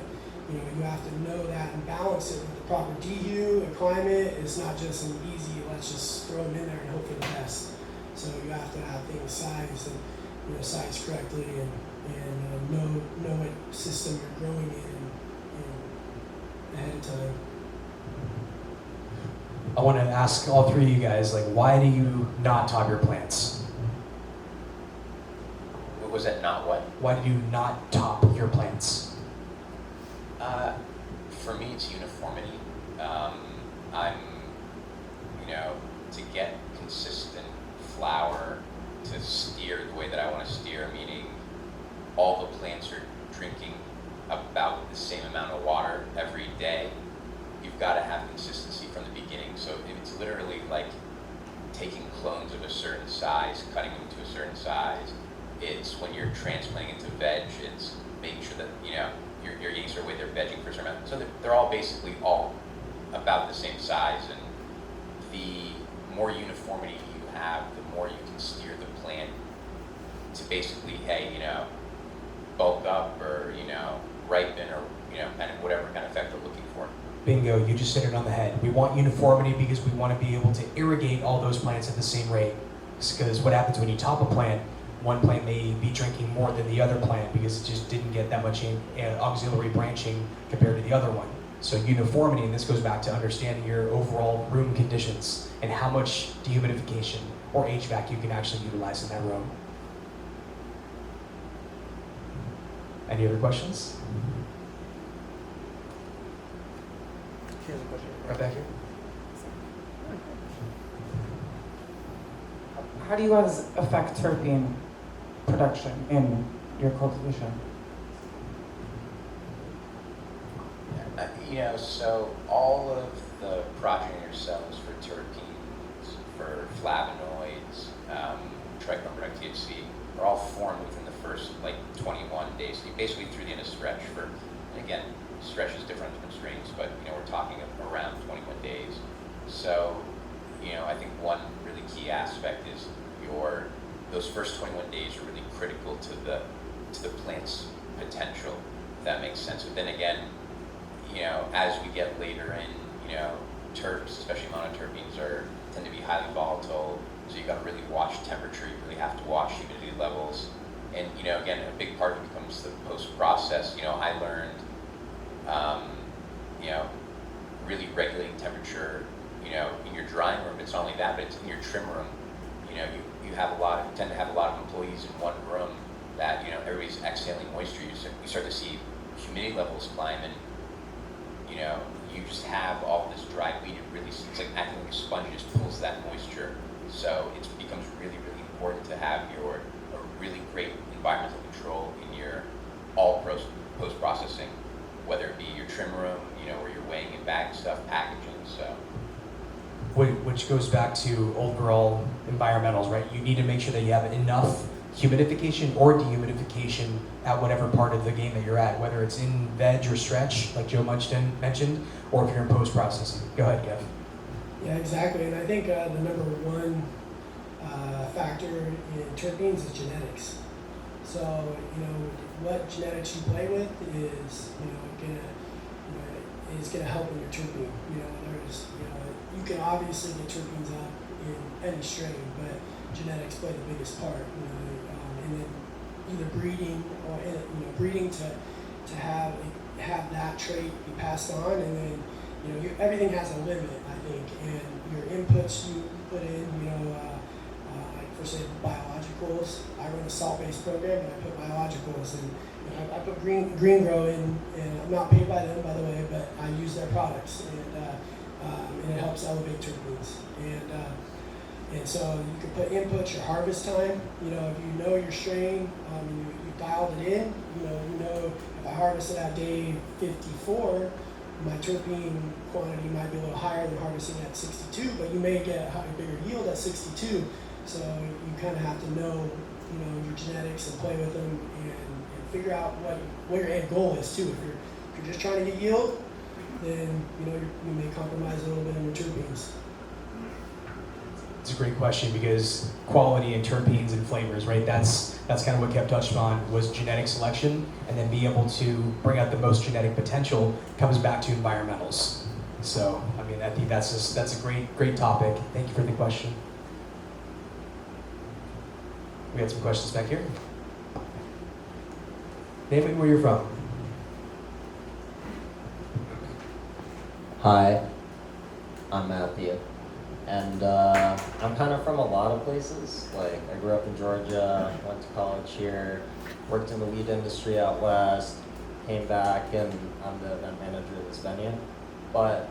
you have to know that and balance it with the proper dehu and climate. It's not just an easy, let's just throw them in there and hope for the best. So you have to have things sized and, sized correctly and know what system you're growing in ahead of time. I want to ask all three of you guys, why do you not top your plants? Was that not what? Why do you not top your plants? For me, it's uniformity. I'm, to get consistent flower to steer the way that I want to steer, meaning all the plants are drinking about the same amount of water every day. You've got to have consistency from the beginning. So it's literally like taking clones of a certain size, cutting them to a certain size. It's when you're transplanting into veg, it's making sure that, you're getting sort of way they're vegging for a certain amount. So they're all basically all about the same size. And the more uniformity you have, the more you can steer the plant to basically, hey, bulk up or, ripen or, kind of whatever kind of effect we're looking for. Bingo, you just hit it on the head. We want uniformity because we want to be able to irrigate all those plants at the same rate. Because what happens when you top a plant, one plant may be drinking more than the other plant because it just didn't get that much auxiliary branching compared to the other one. So uniformity, and this goes back to understanding your overall room conditions and how much dehumidification or HVAC you can actually utilize in that room. Any other questions? Here's a question. Right back here. How do you guys affect terpene production in your cultivation? So all of the progenitor cells for terpenes, for flavonoids, trichromatic THC, are all formed within the first 21 days. So basically through the end of stretch and again, stretch is different on different strains, but we're talking of around 21 days. So, I think one really key aspect is those first 21 days are really critical to the plant's potential, if that makes sense. But then again, as we get later in, terps, especially monoterpenes, tend to be highly volatile. So you got to really watch temperature. You really have to watch humidity levels. And again, a big part of it becomes the post-process. I learned, really regulating temperature, in your drying room. It's not only that, but it's in your trim room. You tend to have a lot of employees in one room that, everybody's exhaling moisture. You start to see humidity levels climb, and, you just have all this dry weed. It's like acting like a sponge. It just pulls that moisture. So it becomes really, really important to have a really great environmental control in your all post-processing, whether it be your trim room, where you're weighing and bagging stuff, packaging. So. Which goes back to overall environmentals, right? You need to make sure that you have enough humidification or dehumidification at whatever part of the game that you're at, whether it's in veg or stretch, like Joe mentioned, or if you're in post-processing. Go ahead, Kev. Yeah, exactly. And I think the number one factor in terpenes is genetics. So, what genetics you play with is, gonna help in your terpene. You can obviously get terpenes up in any strain, but genetics play the biggest part. And then either breeding or breeding to have that trait be passed on, and then everything has a limit, I think, and your inputs you put in, like for say biologicals. I run a salt-based program, and I put biologicals, and I put green grow in, and I'm not paid by them, by the way, but I use their products, and it helps elevate terpenes. And so you can put inputs, your harvest time. If you know your strain, you dialed it in. You know if I harvest it at day 54, my terpene quantity might be a little higher than harvesting at 62, but you may get a bigger yield at 62. So you kind of have to know, your genetics and play with them and figure out what your end goal is too. If you're just trying to get yield, then you may compromise a little bit on your terpenes. It's a great question because quality and terpenes and flavors, right? That's kind of what Kev touched on was genetic selection, and then being able to bring out the most genetic potential comes back to environmentals. So, I mean, I think that's a great topic. Thank you for the question. We had some questions back here. Name and where you're from. Hi, I'm Matthew, and I'm kind of from a lot of places. Like, I grew up in Georgia, went to college here, worked in the weed industry out west, came back, and I'm the event manager of this venue. But,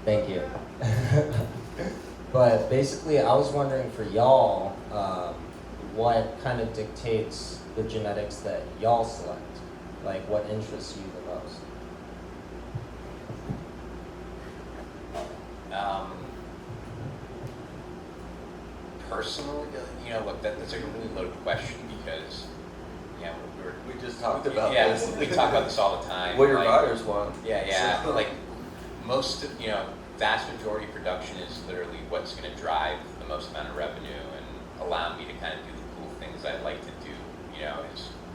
thank you. But basically, I was wondering for y'all, what kind of dictates the genetics that y'all select? Like, what interests you the most? Personally, look, that's a really loaded question because, We just talked about yeah, this. we talk about this all the time. What your like, buyers want. Yeah, So- like most, vast majority of production is literally what's going to drive the most amount of revenue and allow me to kind of do the cool things I like to do.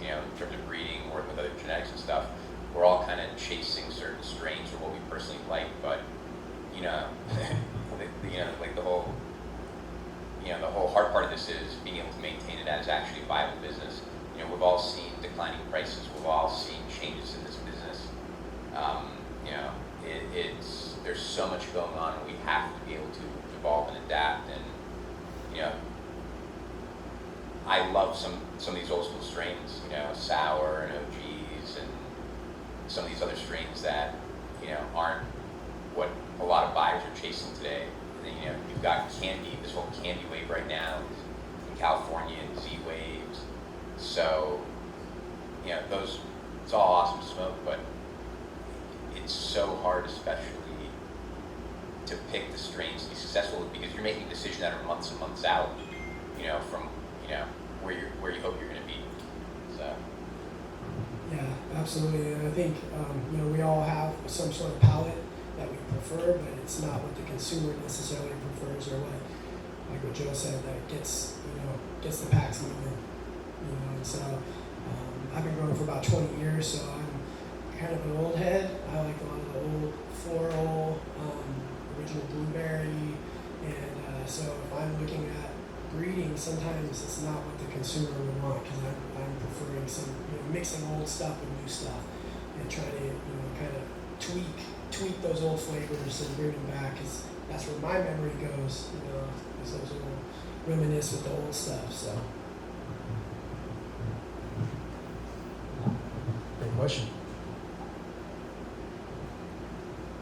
In terms of breeding, working with other genetics and stuff, we're all kind of chasing certain strains or what we personally like, but like the whole hard part of this is being able to maintain it as actually a viable business. We've all seen declining prices. We've all seen changes in this business. There's so much going on, and we have to be able to evolve and adapt. And I love some of these old school strains, sour and OGs, and some of these other strains that aren't what a lot of buyers are chasing today. And then you've got candy, this whole candy wave right now in California, and Z waves. So it's all awesome smoke, but it's so hard, especially to pick the strains to be successful because you're making a decision that are months and months out, from where you hope you're going to be. So. Yeah, absolutely. And I think we all have some sort of palate that we prefer, but it's not what the consumer necessarily prefers or what Joe said, that gets the packs moving. And so I've been growing for about 20 years, so I'm kind of an old head. I like a lot of the old floral, original blueberry, and so if I'm looking at breeding, sometimes it's not what the consumer would want because I'm preferring some mixing old stuff with new stuff and trying to kind of tweak those old flavors and bring them back because that's where my memory goes. Is those will reminisce with the old stuff. So. Great question.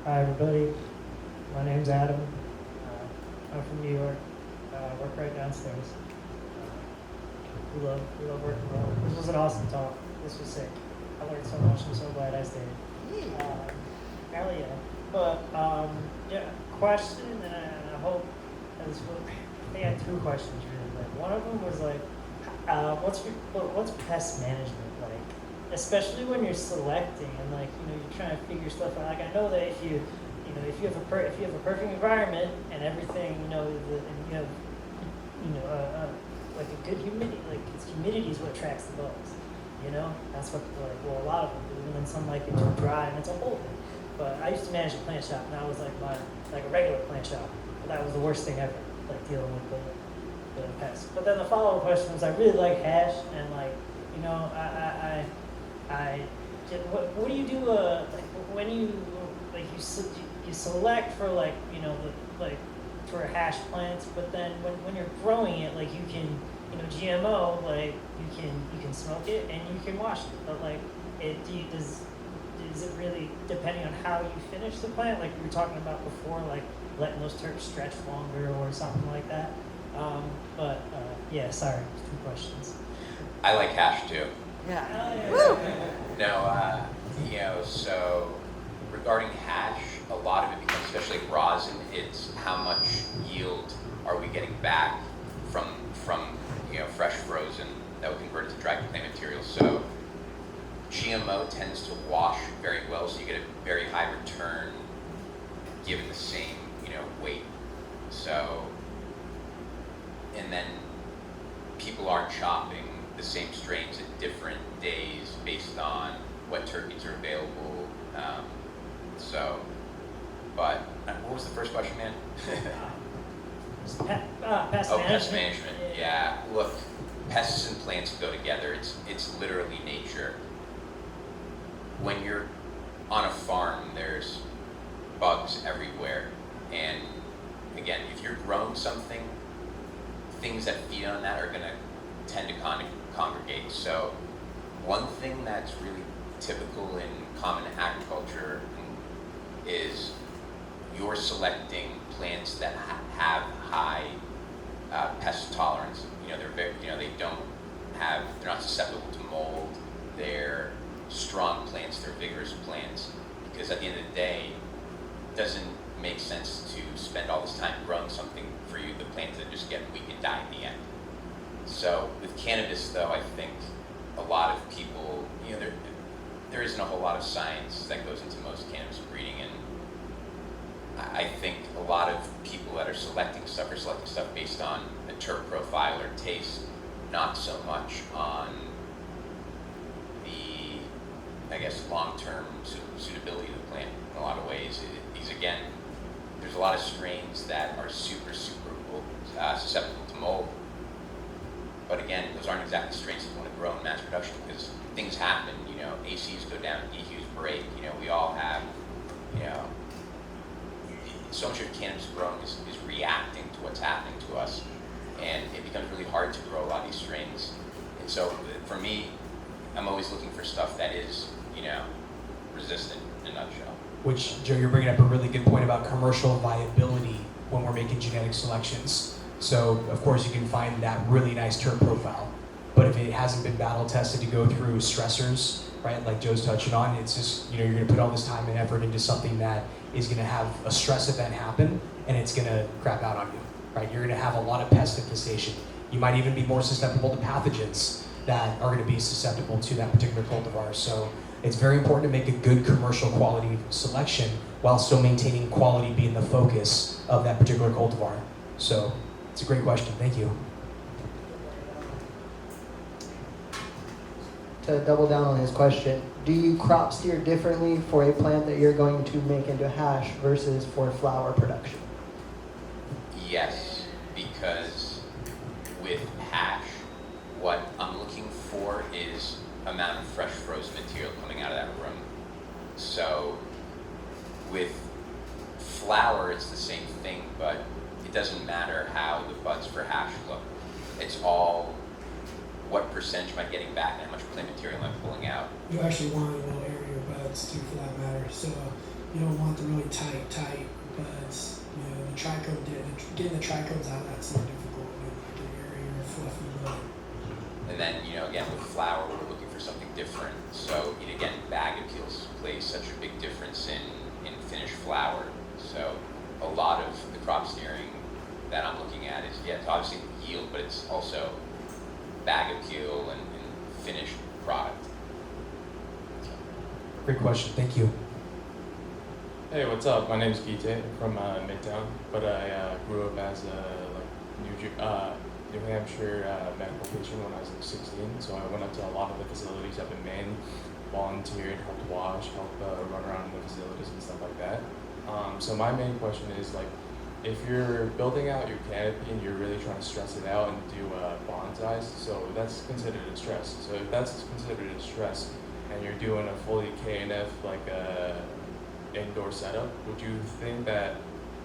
Hi everybody, my name's Adam. I'm from New York. I work right downstairs. We love working together. This was an awesome talk. This was sick. I learned so much. I'm so glad I stayed. Hell yeah. But question, and I hope I think I had two questions really. Like one of them was like, what's pest management like? Especially when you're selecting and you're trying to figure stuff out. Like I know that if you have a perfect environment and everything, and you have like a good humidity, humidity is what attracts the bugs. That's what a lot of them do. And then some like it too dry, and it's a whole thing. But I used to manage a plant shop, and that was like a regular plant shop. But that was the worst thing ever, dealing with the pests. But then the follow-up question was, I really like hash, and what do you do when you select for for hash plants, but then when you're growing it, you can GMO, you can smoke it and you can wash it, but is it really depending on how you finish the plant, like we were talking about before, letting those terps stretch longer or something like that? Yeah, sorry, 2 questions. I like hash too. Yeah. No, so it tends to wash very well, so you get a very high return given the same, weight. So, and then people are chopping the same strains at different days based on what turkeys are available. But what was the first question, man? Pest Oh, management. pest management. Yeah. Look, pests and plants go together. It's literally nature. When you're on a farm, there's bugs everywhere, and again, if you're growing something, things that feed on that are going to tend to congregate. So, one thing that's really typical in common agriculture is you're selecting plants that have high pest tolerance. They're very, they're not susceptible to mold. They're strong plants. They're vigorous plants. Because at the end of the day, it doesn't make sense to spend all this time growing something for you, the plant to just get weak and die in the end. So with cannabis, though, I think a lot of people, there isn't a whole lot of science that goes into most cannabis breeding, and I think a lot of people that are selecting stuff based on a terp profile or taste, not so much on the, I guess, long-term suitability of the plant in a lot of ways. There's a lot of strains that are super susceptible to mold. But again, those aren't exactly strains that you want to grow in mass production because things happen, ACs go down, Dehus break, we all have, so much of cannabis growing is reacting to what's happening to us, and it becomes really hard to grow a lot of these strains. And so for me, I'm always looking for stuff that is, resistant in a nutshell. Which, Joe, you're bringing up a really good point about commercial viability when we're making genetic selections. So, of course, you can find that really nice terp profile. But if it hasn't been battle tested to go through stressors, right, like Joe's touching on, it's just, you're going to put all this time and effort into something that is going to have a stress event happen, and it's going to crap out on you, right? You're going to have a lot of pest infestation. You might even be more susceptible to pathogens that are going to be susceptible to that particular cultivar. So it's very important to make a good commercial quality selection while still maintaining quality being the focus of that particular cultivar. So it's a great question. Thank you. To double down on his question, do you crop steer differently for a plant that you're going to make into hash versus for flower production? Yes, because with hash, what I'm looking for is amount of fresh frozen material coming out of that room. So with flower, it's the same thing, but it doesn't matter how the buds for hash look. It's all what percentage am I getting back and how much plant material am I pulling out. You actually want a little area buds too, for that matter. So you don't want the really tight buds. The trichome, getting the trichomes out, that's more difficult than like an area fluffy bud. And then, again, with flower, we're looking for something different. So, again, bag appeals plays such a big difference in finished flower. So, a lot of the crop steering that I'm looking at is, it's obviously yield, but it's also bag appeal and finished product. Great question. Thank you. Hey, what's up? My name's Gite from Midtown, but I grew up as a New Hampshire medical patient when I was 16. So I went up to a lot of the facilities up in Maine, volunteered, helped wash, helped run around in the facilities and stuff like that. So my main question is if you're building out your canopy and you're really trying to stress it out and do bonsais, so that's considered a stress. So if that's considered a stress and you're doing a fully KNF indoor setup, would you think that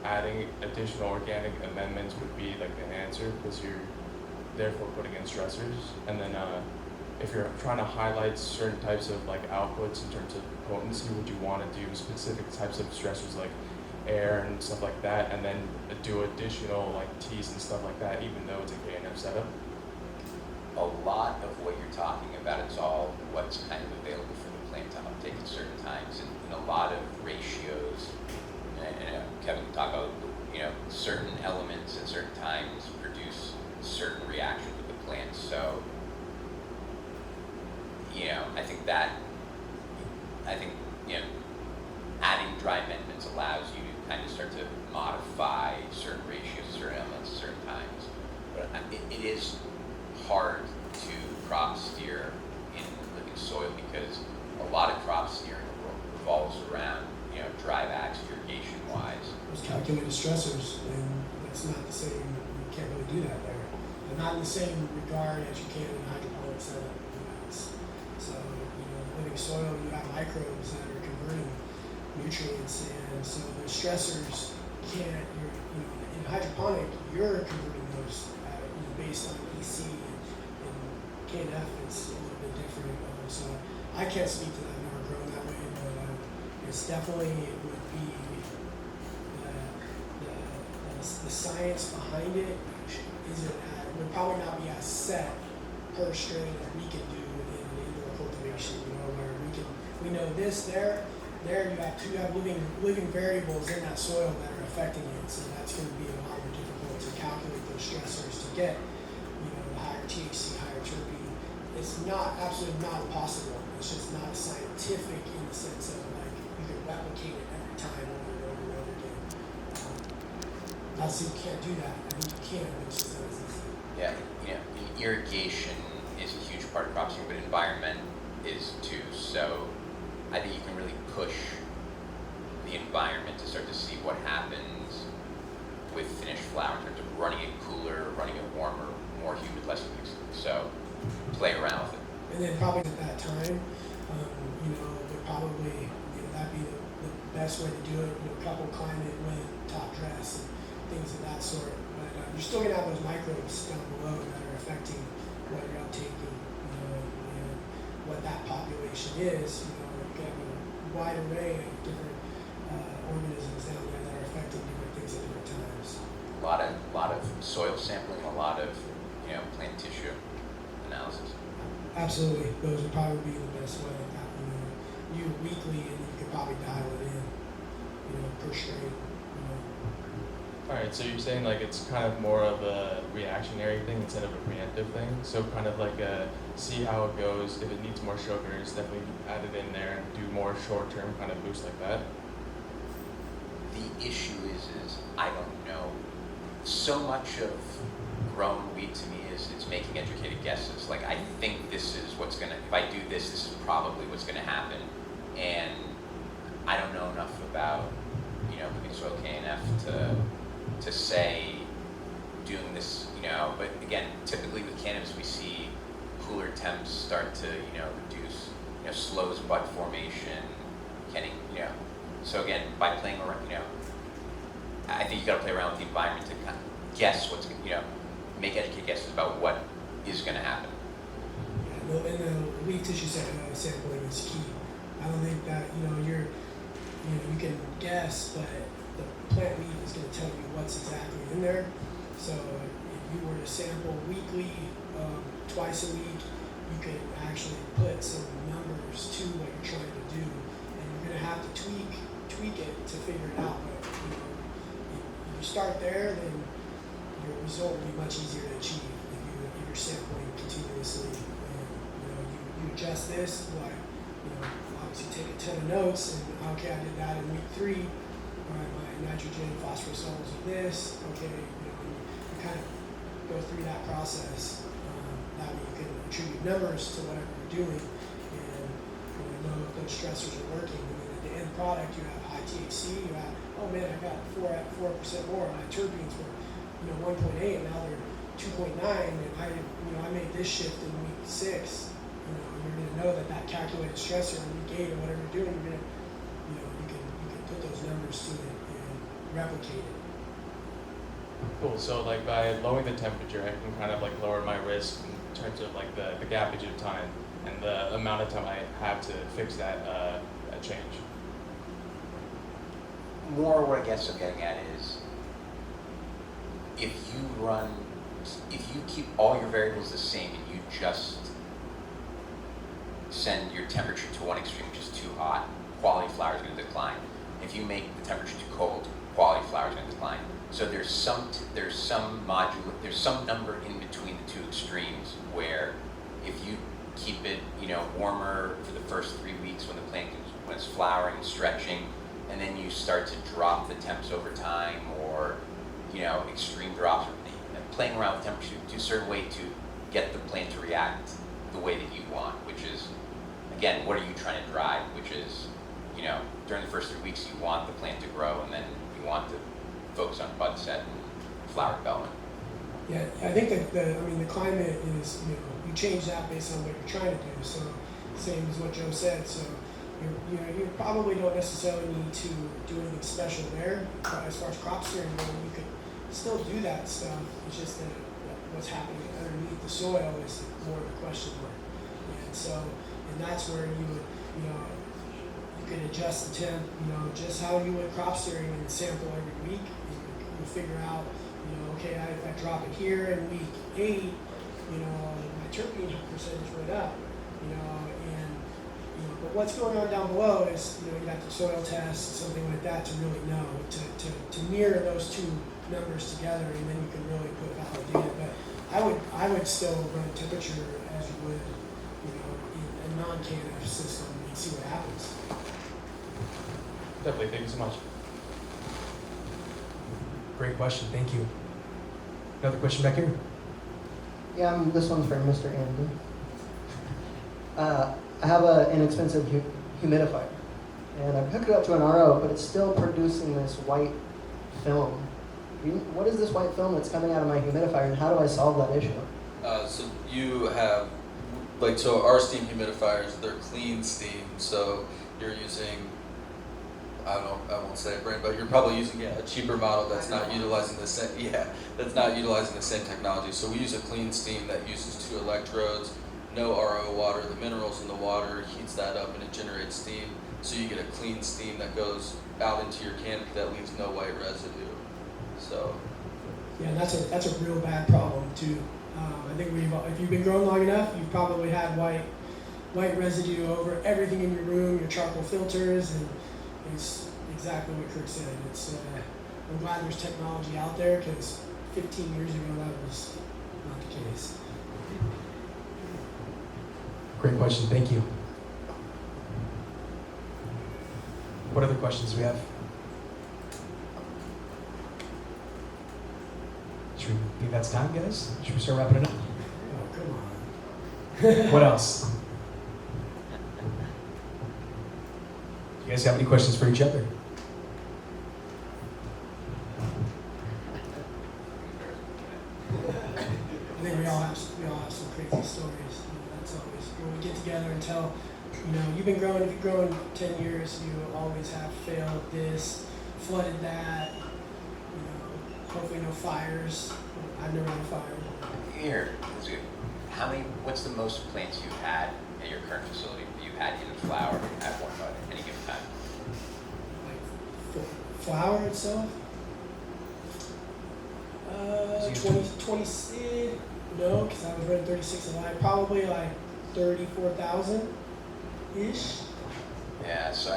adding additional organic amendments would be the answer because you're therefore putting in stressors? And then if you're trying to highlight certain types of outputs in terms of potency, would you want to do specific types of stressors like air and stuff like that, and then do additional teas and stuff like that, even though it's a KNF setup? A lot of what you're talking about is all what's kind of available for the plant to uptake at certain times, and a lot of ratios. And Kevin can talk about certain elements at certain times produce certain reactions with the plant. So I think that I think, you know, adding dry amendments allows you to kind of start to modify certain ratios, certain elements, certain times. But it is hard to crop steer in living soil because a lot of crop steering revolves around, you know, dry vacs, irrigation wise. Those calculated stressors, and that's not the same. You can't really do that there. And not in the same regard as you can in hydroponic setup. So, you know, living soil, you have microbes that are converting nutrients, and so the stressors can't. You know, in hydroponic, you're converting those based on EC and KNF. It's a little bit different. So I can't speak to that. I've never grown that way, but it's definitely it would be the science behind it would probably not be as set per strain as we can do in indoor cultivation. You know, where we know this there you have living variables in that soil that are affecting it. So that's going to be a lot more difficult to calculate those stressors to get, you know, the higher THC, higher terpene. It's absolutely not impossible. It's just not scientific in the sense of like you can replicate it every time over and over and over again. Not to say you can't do that. I mean you can, but it's just not as easy. Yeah, you know, irrigation is a huge part of crop steering, but environment is too. So I think you can really push the environment to start to see what happens with finished flower in terms of running it cooler, running it warmer, more humid, less humid. So play around with it. And then probably at that time, you know, would probably, you know, that'd be the best way to do it. You know, couple climate, wind, top dress, and things of that sort. But you're still gonna have those microbes down below that are affecting what you're uptaking, you know, and what that population is. You know, you have a wide array of different organisms down there that are affecting different things at different times. A lot of soil sampling, a lot of, you know, plant tissue analysis. Absolutely, those would probably be the best way. You know, you weekly, and you could probably dial it in, you know, per strain. You know. All right, so you're saying like it's kind of more of a reactionary thing instead of a preemptive thing. So kind of like see how it goes. If it needs more sugars, definitely add it in there and do more short-term kind of boost like that. The issue is I don't know. So much of grown wheat to me is it's making educated guesses. Like I think this is what's gonna. If I do this, this is probably what's gonna happen, and I don't know enough about, you know, living soil KNF to say doing this, you know. But again, typically with cannabis, we see cooler temps start to, you know, reduce, you know, slows bud formation, you know. So again, by playing around, you know, I think you got to play around with the environment to kind of guess what's, you know, make educated guesses about what is going to happen. Yeah, and the leaf tissue sampling is key. I don't think that, you know, you can guess, but the plant leaf is going to tell you what's exactly in there. So if you were to sample weekly, twice a week, you can actually put some numbers to what you're trying to do, and you're going to have to tweak it to figure it out. But you know, if you start there, then your result will be much easier to achieve if you're sampling continuously. And, you know, you adjust this, like, you know, obviously take a ton of notes, and okay, I did that in week 3. All right, my nitrogen, phosphorus levels are this. Okay, you know, you kind of go through that process. That way you can attribute numbers to whatever you're doing, and you know if those stressors are working. And then at the end product, you have high THC. You have, oh man, I got 4% more. My terpenes were, you know, 1.8, and now they're 2.9. And I made this shift in week 6. You know, you're going to know that calculated stressor in week 8 or whatever you're doing, you're going to, you know, you can put those numbers to it and replicate it. Cool. So like by lowering the temperature, I can kind of like lower my risk in terms of like the gappage of time and the amount of time I have to fix that change. More what I guess I'm getting at is if you keep all your variables the same and you just send your temperature to one extreme, which is too hot, quality flower is going to decline. If you make the temperature too cold, quality flower is going to decline. So there's some number in between the two extremes where if you keep it, you know, warmer for the first 3 weeks when flowering, stretching, and then you start to drop the temps over time, or extreme drops, and playing around with temperature to a certain way to get the plant to react the way that you want, which is, again, what are you trying to drive? Which is, during the first 3 weeks, you want the plant to grow, and then you want to focus on bud set and flower development. Yeah, I think that the climate is, you change that based on what you're trying to do. So same as what Joe said. So you probably don't necessarily need to do anything special there. As far as crop steering goes, you could still do that stuff. It's just that what's happening underneath the soil is more of a question mark. And that's where you would, you can adjust the temp, just how you would crop steering and sample every week. You figure out, okay, if I drop it here in week 8, my terpene percentage went up, but what's going on down below is, you got the soil test, something like that to really know, to mirror those two numbers together, and then you can really put valid data. But I would still run temperature as you would, in a non-CANF system and see what happens. Definitely, thank you so much. Great question, thank you. Another question back here? Yeah, this one's for Mr. Andy. I have an inexpensive humidifier, and I've hooked it up to an RO, but it's still producing this white film. What is this white film that's coming out of my humidifier, and how do I solve that issue? So you have, so our steam humidifiers, they're clean steam, so you're using, I won't say it, but you're probably using a cheaper model that's not utilizing the same, that's not utilizing the same technology. So we use a clean steam that uses 2 electrodes, no RO water. The minerals in the water heats that up and it generates steam. So you get a clean steam that goes out into your canopy that leaves no white residue. So. Yeah, that's a real bad problem too. I think if you've been growing long enough, you've probably had white residue over everything in your room, your charcoal filters, and it's exactly what Kirk said. I'm glad there's technology out there, because 15 years ago that was not the case. Great question, thank you. What other questions do we have? Should we think that's time, guys? Should we start wrapping it up? Oh, come on. What else? You guys have any questions for each other? I think we all have some crazy stories. That's always when we get together and tell, you've been growing. If you've grown 10 years, you always have failed this, flooded that. Hopefully no fires. I've never had a fire. Here, what's the most plants you've had at your current facility that you've had in flower at one bud at any given time? Like flower itself? 20, no, because I was running 36 a line. Probably like 34,000-ish. Yeah, so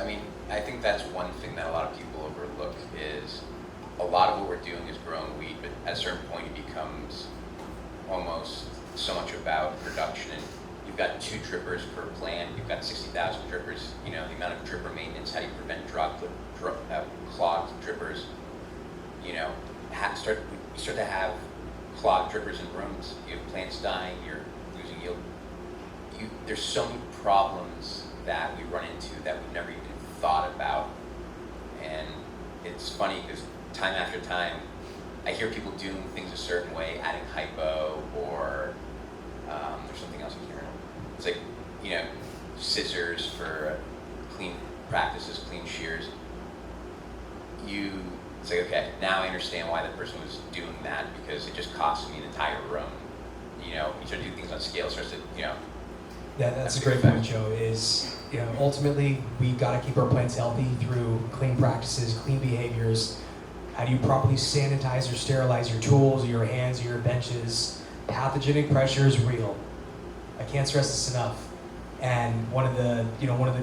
I think that's one thing that a lot of people overlook is a lot of what we're doing is growing weed, but at a certain point it becomes almost so much about production. And you've got 2 trippers per plant, you've got 60,000 trippers, the amount of tripper maintenance, how do you prevent clogged trippers, you start to have clogged trippers in rooms, you have plants dying, you're losing yield. There's so many problems that we run into that we've never even thought about. And it's funny because time after time, I hear people doing things a certain way, adding hypo, or there's something else I can't remember. It's like, scissors for clean practices, clean shears. It's like, okay, now I understand why that person was doing that, because it just cost me an entire room. You start to do things on scale, starts to, Yeah, that's a great point, Joe, is, ultimately we got to keep our plants healthy through clean practices, clean behaviors. How do you properly sanitize or sterilize your tools, your hands, your benches? Pathogenic pressure is real. I can't stress this enough. And one of the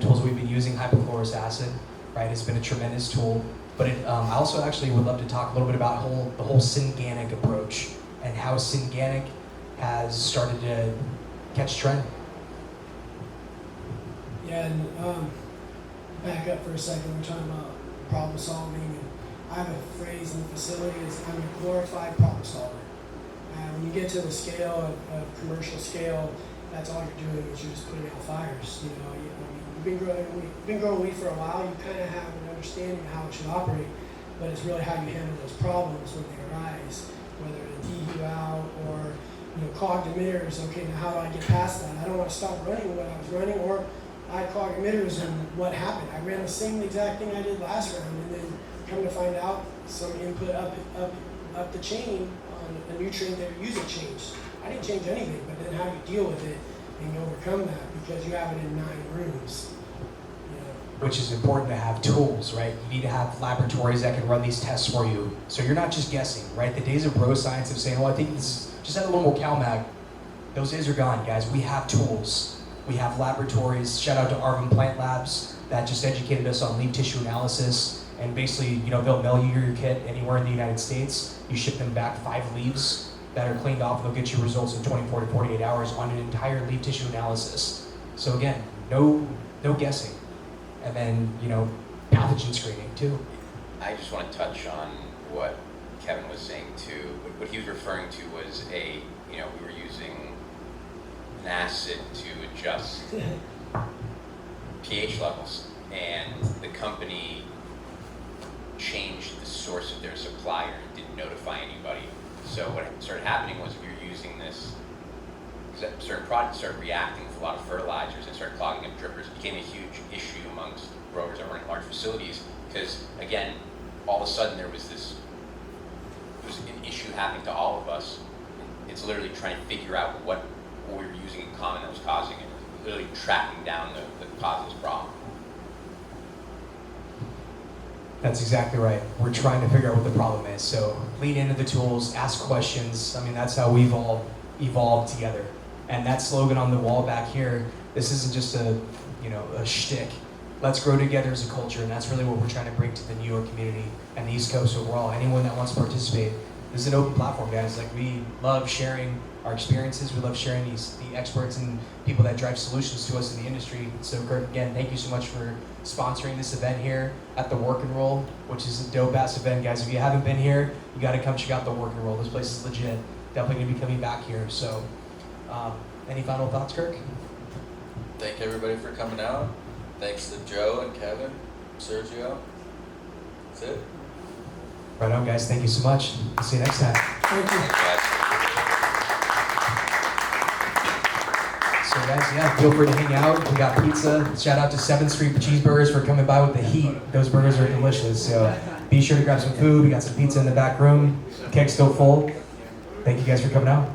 tools we've been using, hypochlorous acid, right, has been a tremendous tool. But I also actually would love to talk a little bit about the whole Synganic approach and how Synganic has started to catch trend. Yeah, and back up for a second. We're talking about problem solving, and I have a phrase in the facility is I'm a glorified problem solver. When you get to the scale of commercial scale, that's all you're doing is you're just putting out fires. You know, you've been growing weed for a while. You kind of have an understanding of how it should operate, but it's really how you handle those problems when they arise, whether it's dehu out or clogged emitters. Okay, now how do I get past that? I don't want to stop running what I was running, or I had clogged emitters, and what happened? I ran the same exact thing I did last round, and then come to find out some input up the chain on a nutrient they were using changed. I didn't change anything, but then how do you deal with it and overcome that because you have it in 9 rooms? Which is important to have tools, right? You need to have laboratories that can run these tests for you. So you're not just guessing, right? The days of bro science of saying, oh, I think this is, just add a little more CalMag. Those days are gone, guys. We have tools. We have laboratories. Shout out to Arvin Plant Labs that just educated us on leaf tissue analysis. And basically, they'll mail you your kit anywhere in the United States. You ship them back 5 leaves that are cleaned off, and they'll get you results in 24 to 48 hours on an entire leaf tissue analysis. So again, no guessing. And then, pathogen screening too. I just want to touch on what Kevin was saying too. What he was referring to was we were using an acid to adjust pH levels, and the company changed the source of their supplier and didn't notify anybody. So what started happening was if you're using this, certain products started reacting with a lot of fertilizers and started clogging up drippers. It became a huge issue amongst growers that were in large facilities because, again, all of a sudden there was an issue happening to all of us. It's literally trying to figure out what we were using in common that was causing it, literally tracking down the cause of this problem. That's exactly right. We're trying to figure out what the problem is. So lean into the tools, ask questions. I mean, that's how we've all evolved together. And that slogan on the wall back here, this isn't just a shtick. Let's grow together as a culture, and that's really what we're trying to bring to the New York community and the East Coast overall. Anyone that wants to participate, this is an open platform, guys. Like, we love sharing our experiences. We love sharing the experts and people that drive solutions to us in the industry. So Kirk, again, thank you so much for sponsoring this event here at the Work and Roll, which is a dope-ass event, guys. If you haven't been here, you got to come check out the Work and Roll. This place is legit. Definitely going to be coming back here. So any final thoughts, Kirk? Thank everybody for coming out. Thanks to Joe and Kevin, Sergio. That's it. Right on, guys. Thank you so much. See you next time. Thank you. So guys, feel free to hang out. We got pizza. Shout out to 7th Street Cheeseburgers for coming by with the heat. Those burgers are delicious. So be sure to grab some food. We got some pizza in the back room. Keg's still full. Thank you guys for coming out.